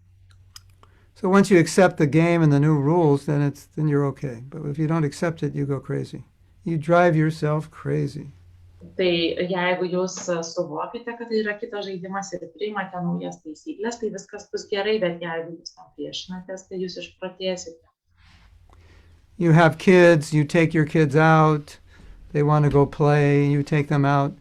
So once you accept the game and the new rules, then you're okay. But if you don't accept it, you go crazy. You drive yourself crazy. Tai jeigu jūs suvokite, kad tai yra kitas žaidimas ir priimate naujas taisyklės, tai viskas bus gerai, bet jeigu jūs tam priešinatės, tai jūs išprotėsite. You have kids, you take your kids out, they want to go play, you take them out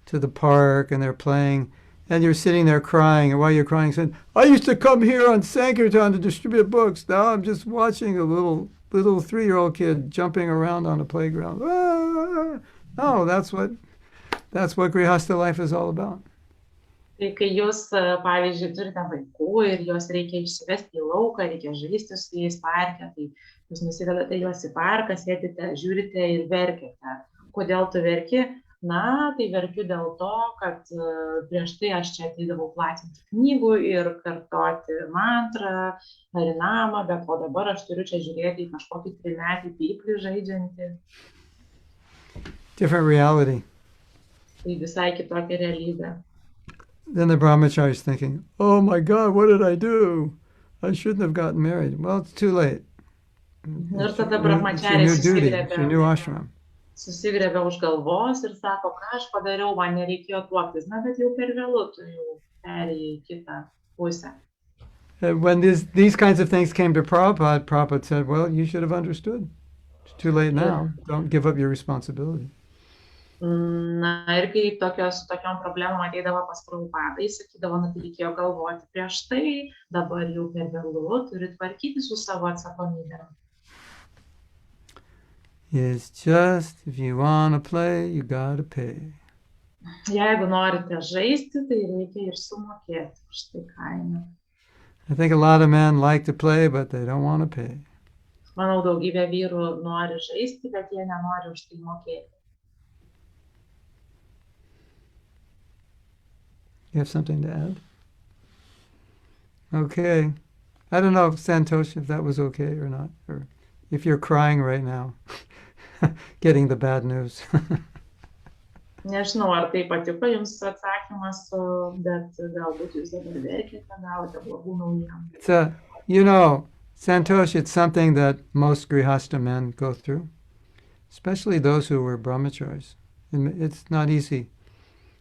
to the park and they're playing, and you're sitting there crying, and while you're crying, saying, I used to come here on Sankirtan to distribute books. Now I'm just watching a little 3-year-old kid jumping around on a playground. Ah! No, that's what Grihastha life is all about. Tai kai jūs, pavyzdžiui, turite vaikų ir juos reikia išsivesti į lauką, reikia žaisti su jais parke, tai jūs nusivedate juos į parką, sėdite, žiūrite ir verkiate. Kodėl tu verki? Na, tai verkiu dėl to, kad prieš tai aš čia ateidavau platinti knygų ir kartoti mantrą, harinamą, bet o dabar aš turiu čia žiūrėti į kažkokį 3-metį pyplį žaidžiantį. Different reality. Tai visai kitokia realybė. Then the brahmachari is thinking, oh my God, what did I do? I shouldn't have gotten married. Well, it's too late. Ir tada It's brahmachari your duty, it's your new ashram. Susigriebė už galvos ir sako, ką aš padariau, man nereikėjo tuoktis. Na, bet jau per vėlu, tu jau perėjai į kitą pusę. When these kinds of things came to Prabhupada, Prabhupada said, well, you should have understood. It's too late now. Don't give up your responsibility. Na, ir kai tokiom problemom ateidavo pas Prabhupadą, jis sakydavo, na, tai reikėjo galvoti prieš tai, dabar jau per vėlu, turi tvarkyti su savo atsakomybėm. It's just, if you want to play, you gotta pay. Jeigu norite žaisti, tai reikia ir sumokėti už tai kainą. I think a lot of men like to play, but they don't want to pay. Manau, daugybė vyrų nori žaisti, bet jie nenori už tai mokėti. You have something to add? Okay. I don't know, Santosh, if that was okay or not, or if you're crying right now, getting the bad news. Nežinau, ar tai patiko jums atsakymas, bet galbūt jūs dabar verkite, gavote blogų naujienų. It's Santosh, it's something that most Grihastha men go through, especially those who were brahmacharis. And it's not easy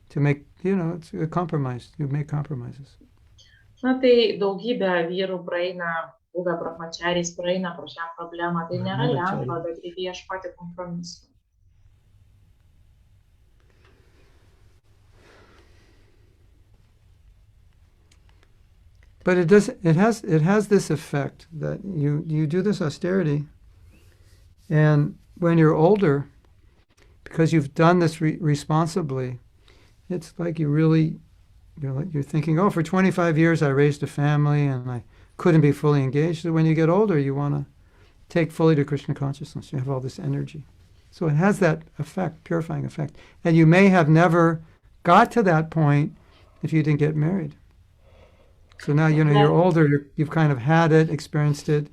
to make, it's a compromise. You make compromises. Na, tai daugybė vyrų praeina, buvę brahmachariais praeina pro šią problemą. Tai nėra lengva, bet reikia ieškoti kompromisų. But it has this effect that you do this austerity, and when you're older, because you've done this responsibly, it's like you're thinking, oh, for 25 years I raised a family and I couldn't be fully engaged. So when you get older, you want to take fully to Krishna consciousness. You have all this energy. So it has that effect, purifying effect. And you may have never got to that point if you didn't get married. So now, you're older, you've kind of had it, experienced it,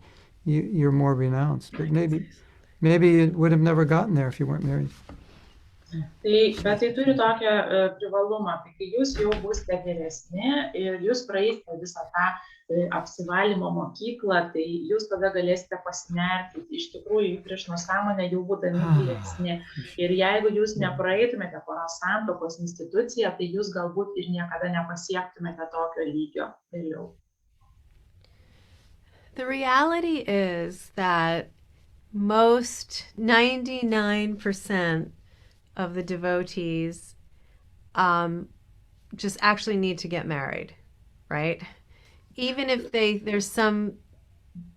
you're more renounced. But maybe it would have never gotten there if you weren't married. Bet tai turi tokią privalumą, tai kai jūs jau būsite geresni ir jūs praeisite visą tą apsivalymo mokyklą, tai jūs tada galėsite pasinerti iš tikrųjų į Krišnos sąmonę jau būdami gilesni. Ir jeigu jūs nepraeitumėte poros santuokos instituciją, tai jūs galbūt ir niekada nepasiektumėte tokio lygio vėliau. The reality is that most 99% of the devotees just actually need to get married, right? Even if there's some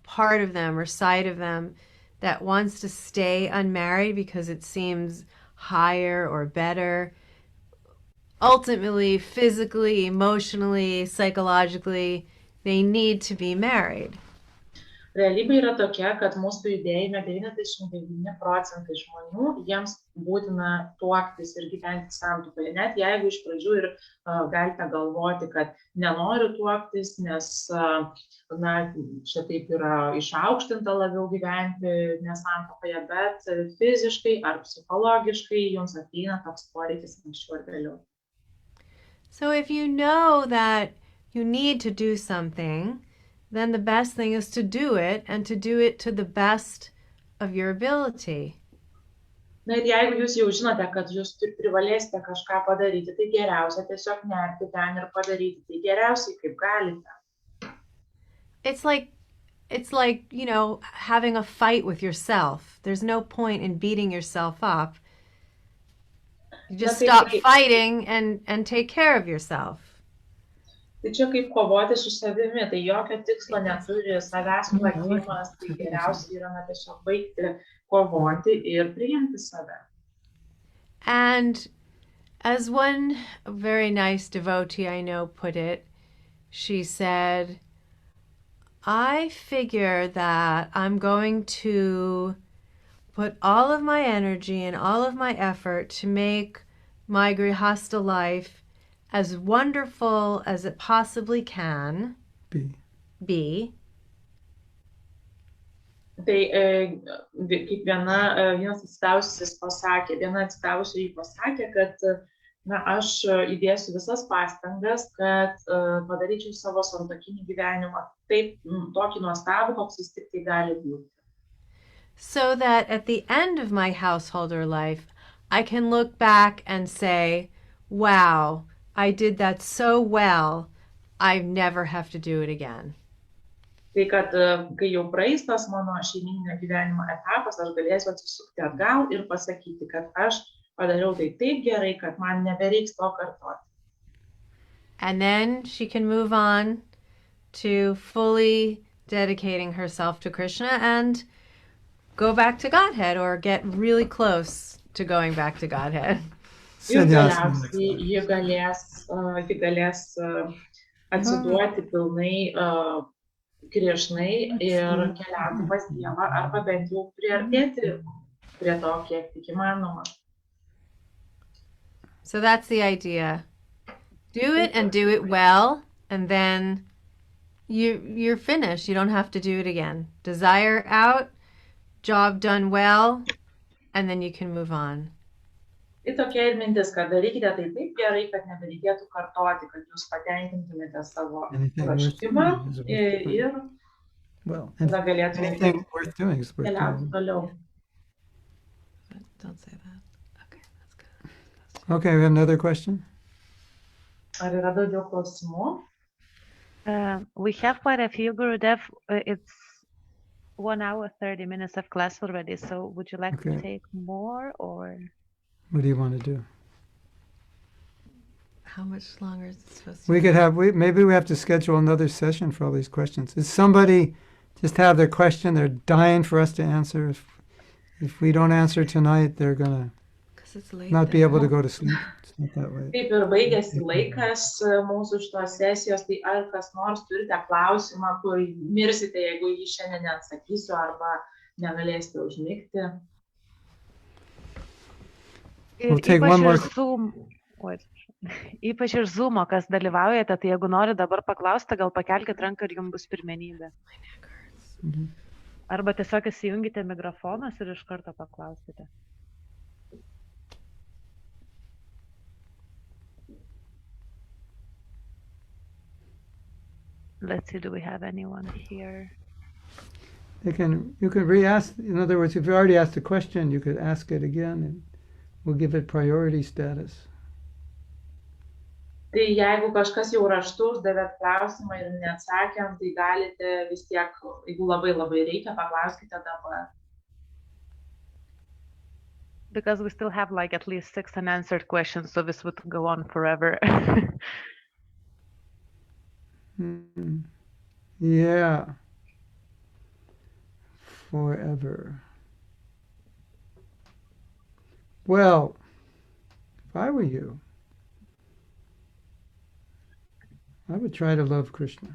part of them or side of them that wants to stay unmarried because it seems higher or better, ultimately, physically, emotionally, psychologically, they need to be married. Realybė yra tokia, kad mūsų judėjime 99% žmonių, jiems būtina tuoktis ir gyventi santuokoje. Net jeigu iš pradžių ir galite galvoti, kad nenoriu tuoktis, nes čia taip yra išaukštinta labiau gyventi nesantuokoje, bet fiziškai ar psichologiškai jums ateina toks poreikis anksčiau ar vėliau. So if you know that you need to do something, then the best thing is to do it and to do it to the best of your ability. Na ir jeigu jūs jau žinote, kad jūs privalėsite kažką padaryti, tai geriausia tiesiog nerti ten ir padaryti tai geriausiai, kaip galite. It's like, you know, having a fight with yourself. There's no point in beating yourself up. You just stop fighting and take care of yourself. Tai čia kaip kovoti su savimi, tai jokio tikslo neturi savęs plakimas, tai geriausia yra tiesiog baigti kovoti ir priimti save. And as one very nice devotee I know put it, she said, I figure that I'm going to put all of my energy and all of my effort to make my Grihastha life as wonderful as it possibly can be. Tai kaip vienas atsidavusis pasakė, kad aš įdėsiu visas pastangas, kad padaryčiau savo santuokinį gyvenimą taip tokį nuostabų, koks jis tik tai gali būti. So that at the end of my householder life, I can look back and say, wow, I did that so well, I never have to do it again. Tai kad kai jau praeis tas mano šeimyninio gyvenimo etapas, aš galėsiu atsisukti atgal ir pasakyti, kad aš padariau tai taip gerai, kad man nebereiks to kartoti. And then she can move on to fully dedicating herself to Krishna and go back to Godhead or get really close to going back to Godhead. Ir galiausiai ji galės atsiduoti pilnai Krishnai ir keliauti pas Dievą arba bent jau priartėti prie to, kiek tik įmanoma. So that's the idea. Do it and do it well, and then you're finished. You don't have to do it again. Desire out, job done well, and then you can move on. Tai tokia ir mintis, kad darykite tai taip gerai, kad nebereikėtų kartoti, kad jūs patenkintumėte savo troškimą ir tada galėtumėte keliauti toliau. Don't say that. Okay, that's good. Okay, we have another question. Ar yra daugiau klausimų? We have quite a few, Gurudev. It's 1 hour, 30 minutes of class already. So would you like to take more or? What do you want to do? How much longer is it supposed to be? We could have, maybe we have to schedule another session for all these questions. Is somebody just have their question, they're dying for us to answer. If we don't answer tonight, they're going to not be able to go to sleep. It's not that way. Taip ir baigėsi laikas mūsų šitos sesijos, tai ar kas nors turite klausimą, kur mirsite, jeigu jį šiandien neatsakysiu arba negalėsite užmigti. We'll take one more. Ypač iš Zoom, kas dalyvaujate, tai jeigu nori dabar paklausti, gal pakelkite ranką ir jums bus pirmenybė. Arba tiesiog įsijungite mikrofonus ir iš karto paklauskite. Let's see, do we have anyone here? You can re-ask. In other words, if you already asked a question, you could ask it again, and we'll give it priority status. Tai jeigu kažkas jau raštu uždavėt klausimą ir neatsakėm, tai galite vis tiek, jeigu labai reikia, paklauskite dabar. Because we still have like at least 6 unanswered questions, so this would go on forever. Yeah. Forever. Well, if I were you, I would try to love Krishna.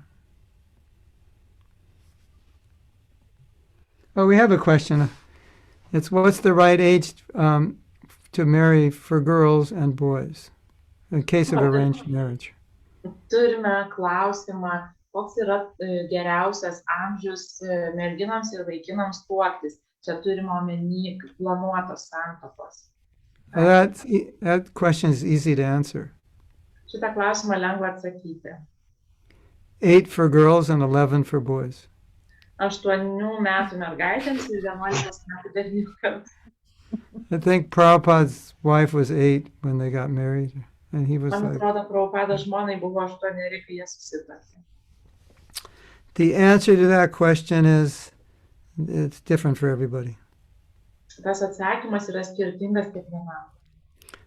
Oh, we have a question. It's what's the right age to marry for girls and boys in case of arranged marriage? Turime klausimą, koks yra geriausias amžius merginams ir vaikinams tuoktis. Čia turime omeny planuotos santuokos. That question is easy to answer. Šitą klausimą lengva atsakyti. 8 for girls and 11 for boys. 8 metų mergaitėms ir 11 metų berniukams. I think Prabhupada's wife was 8 when they got married, and he was Man like, atrodo, Prabhupada žmonai buvo 8, kai jie susitarė. the answer to that question is, it's different for everybody. Tas atsakymas yra skirtingas kiekvienam.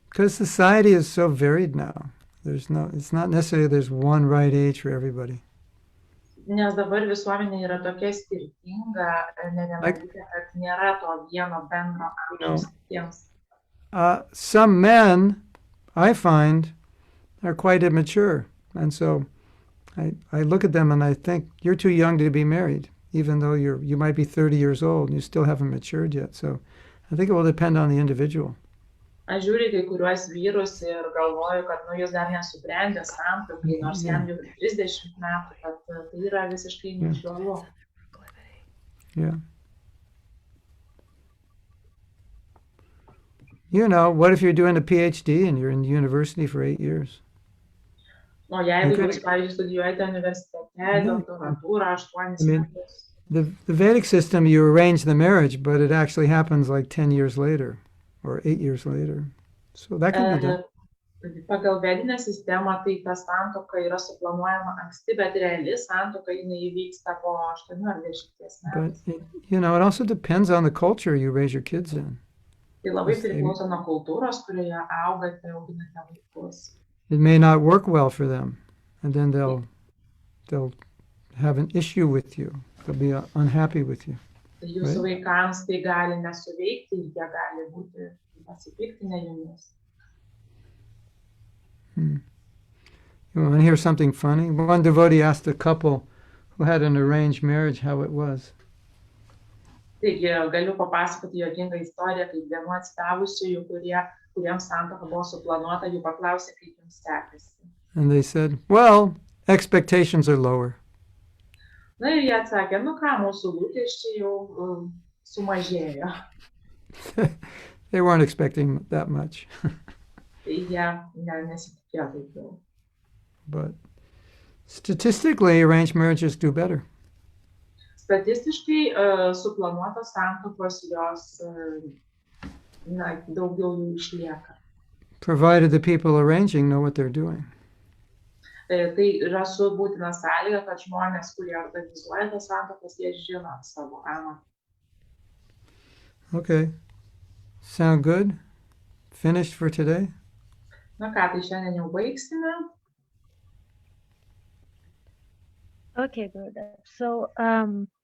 Because society is so varied now. It's not necessarily there's one right age for everybody. Nes dabar visuomenė yra tokia skirtinga, ne vienalytė, kad nėra to vieno bendro amžiaus visiems. Some men, I find, are quite immature. And so I look at them and I think, you're too young to be married, even though you might be 30 years old and you still haven't matured yet. So I think it will depend on the individual. Aš žiūriu kai kuriuos vyrus ir galvoju, kad jūs dar nesubrendę santuokai, nors jam jau 30 metų, kad tai yra visiškai neišvalu. Yeah. You know, what if you're doing a PhD and you're in university for 8 years? O jeigu jūs, pavyzdžiui, studijuojate universitete, doktorantūrą 8 metus. The Vedic system, you arrange the marriage, but it actually happens like 10 years later or 8 years later. So that can be done. Pagal vedinę sistemą, tai ta santuoka yra suplanuojama anksti, bet reali santuoka įvyksta po 8 ar 10 metų. But, it also depends on the culture you raise your kids in. Tai labai priklauso nuo kultūros, kurioje augate, auginate vaikus. It may not work well for them, and then they'll have an issue with you. They'll be unhappy with you. Jūsų vaikams tai gali nesuveikti, jie gali būti pasipiktinę jumis. You want to hear something funny? One devotee asked a couple who had an arranged marriage how it was. Taigi, galiu papasakoti juokingą istoriją, kaip vienu atsidavusiųjų, kuriems santuoka buvo suplanuota, jų paklausė, kaip jums sekasi. And they said, well, expectations are lower. Na ir jie atsakė, ką, mūsų lūkesčiai jau sumažėjo. They weren't expecting that much. Jie nesitikėjo taip daug. But statistically, arranged marriages do better. Statistiškai suplanuotos santuokos jos daugiau jų išlieka. Provided the people arranging know what they're doing. Tai yra būtina sąlyga, kad žmonės, kurie organizuoja tas santuokas, jie žino savo amatą. Okay. Sound good? Finished for today? Na ką, tai šiandien jau baigsime. Okay, good. So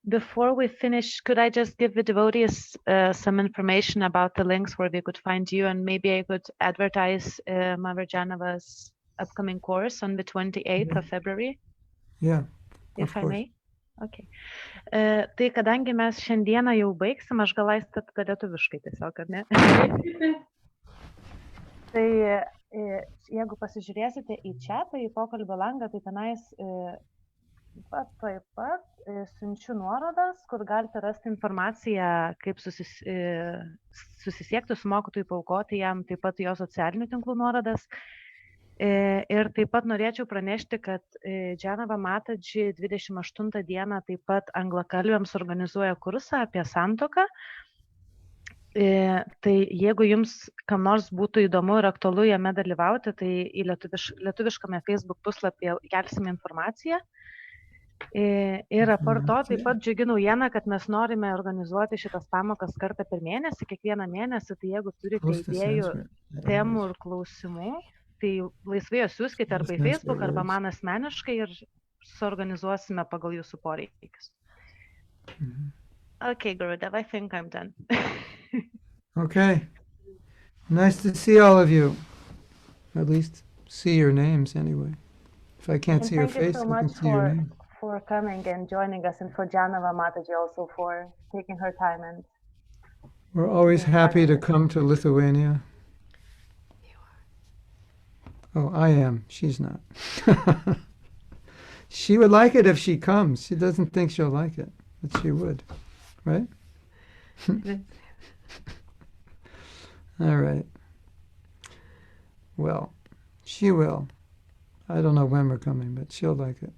before we finish, could I just give the devotees some information about the links where they could find you, and maybe I could advertise Mavarjanava's upcoming course on the 28th of February? Yeah. If I may? Okay. Tai kadangi mes šiandieną jau baigsim, aš gal leistat lietuviškai tiesiog, ar ne? Tai jeigu pasižiūrėsite į chatą, į pokalbio langą, tai tenais taip pat siunčiu nuorodas, kur galite rasti informaciją, kaip susisiekti su mokytoju, paaukoti jam, taip pat jo socialinių tinklų nuorodas. Ir taip pat norėčiau pranešti, kad Džanava Mataji 28 dieną taip pat anglakalbiams organizuoja kursą apie santuoką. Tai jeigu jums kam nors būtų įdomu ir aktualu jame dalyvauti, tai į lietuviškame Facebook puslapyje kelsime informaciją. Ir apart to taip pat džiugi naujiena, kad mes norime organizuoti šitas pamokas kartą per mėnesį, kiekvieną mėnesį, tai jeigu turite idėjų, temų ir klausimų, tai laisvai juos siųskite arba į Facebook, arba man asmeniškai ir suorganizuosime pagal jūsų poreikius. Okay, Gurudev, I think I'm done. Okay. Nice to see all of you. At least see your names anyway. If I can't see your face, I can see your name. For coming and joining us, and for Janava Mataji also for taking her time. And we're always happy to come to Lithuania. Oh, I am. She's not. She would like it if she comes. She doesn't think she'll like it, but she would. Right? All right. Well, she will. I don't know when we're coming, but she'll like it.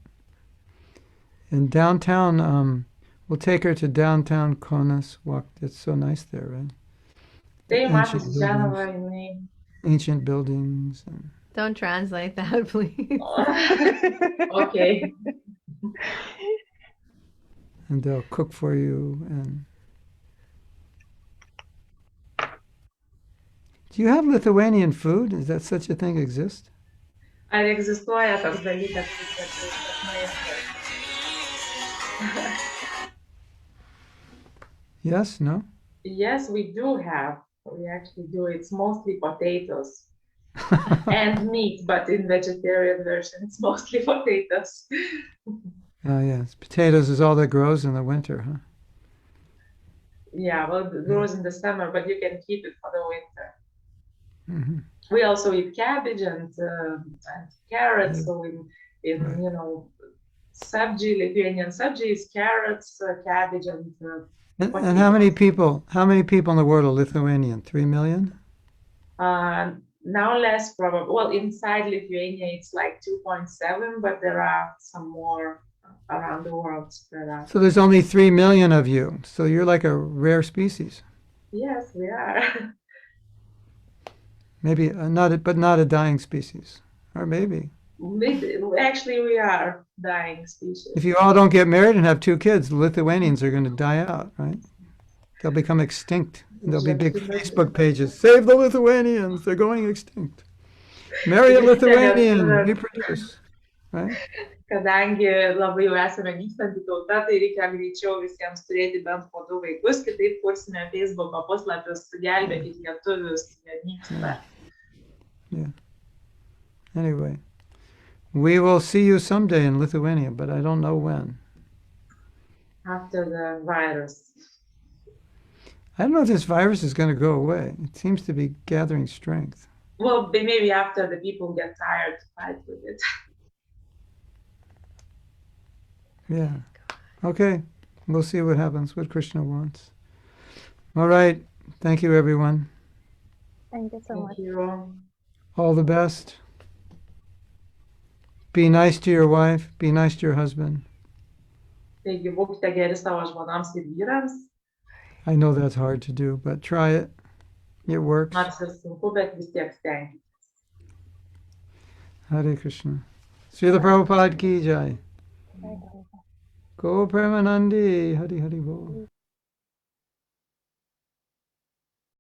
In downtown, we'll take her to downtown Kaunas. Walk. It's so nice there, right? Tai ancient matosi Ženeva, buildings, jinai. ancient buildings. Don't translate that, please. Okay. And they'll cook for you. And do you have Lithuanian food? Is that such a thing exist? Ar egzistuoja toks dalykas, kaip maistas? Yes, no? Yes, we do have. We actually do. It's mostly potatoes and meat, but in vegetarian version, it's mostly potatoes. Oh, yes. Potatoes is all that grows in the winter, huh? Yeah, well, it grows in the summer, but you can keep it for the winter. Hmm. We also eat cabbage and carrots. Yeah. So in Right. you know, sabji, Lithuanian sabji is carrots, cabbage, and And how many people? How many people in the world are Lithuanian? 3 million? now less probably. Well, inside Lithuania, it's like 2.7, but there are some more around the world spread out. So there's only 3 million of you. So you're like a rare species. Yes, we are. Maybe but not a dying species. Or maybe. Actually, we are dying species. If you all don't get married and have 2 kids, the Lithuanians are going to die out, right? They'll become extinct. And there'll be big Facebook pages. Save the Lithuanians. They're going extinct. Marry a Lithuanian. Reproduce. Right? Kadangi labai jau esame nykstanti tauta, tai reikia greičiau visiems turėti bent po 2 vaikus, kitaip kursime Facebook'o puslapius, gelbėkit lietuvius, jie nyksta. Yeah. Anyway, we will see you someday in Lithuania, but I don't know when. After the virus. I don't know if this virus is going to go away. It seems to be gathering strength. Well, maybe after the people get tired to fight with it. Yeah. Okay. We'll see what happens, what Krishna wants. All right. Thank you, everyone. Thank you so much. Thank you. All the best. Be nice to your wife. Be nice to your husband. Taigi, būkite geri savo žmonams ir vyrams. I know that's hard to do, but try it. It works. Nors ir sunku, bet vis tiek stenkitės. Hare Krishna. Srila Prabhupada ki jai. Go Premanandi. Hari Hari Bol.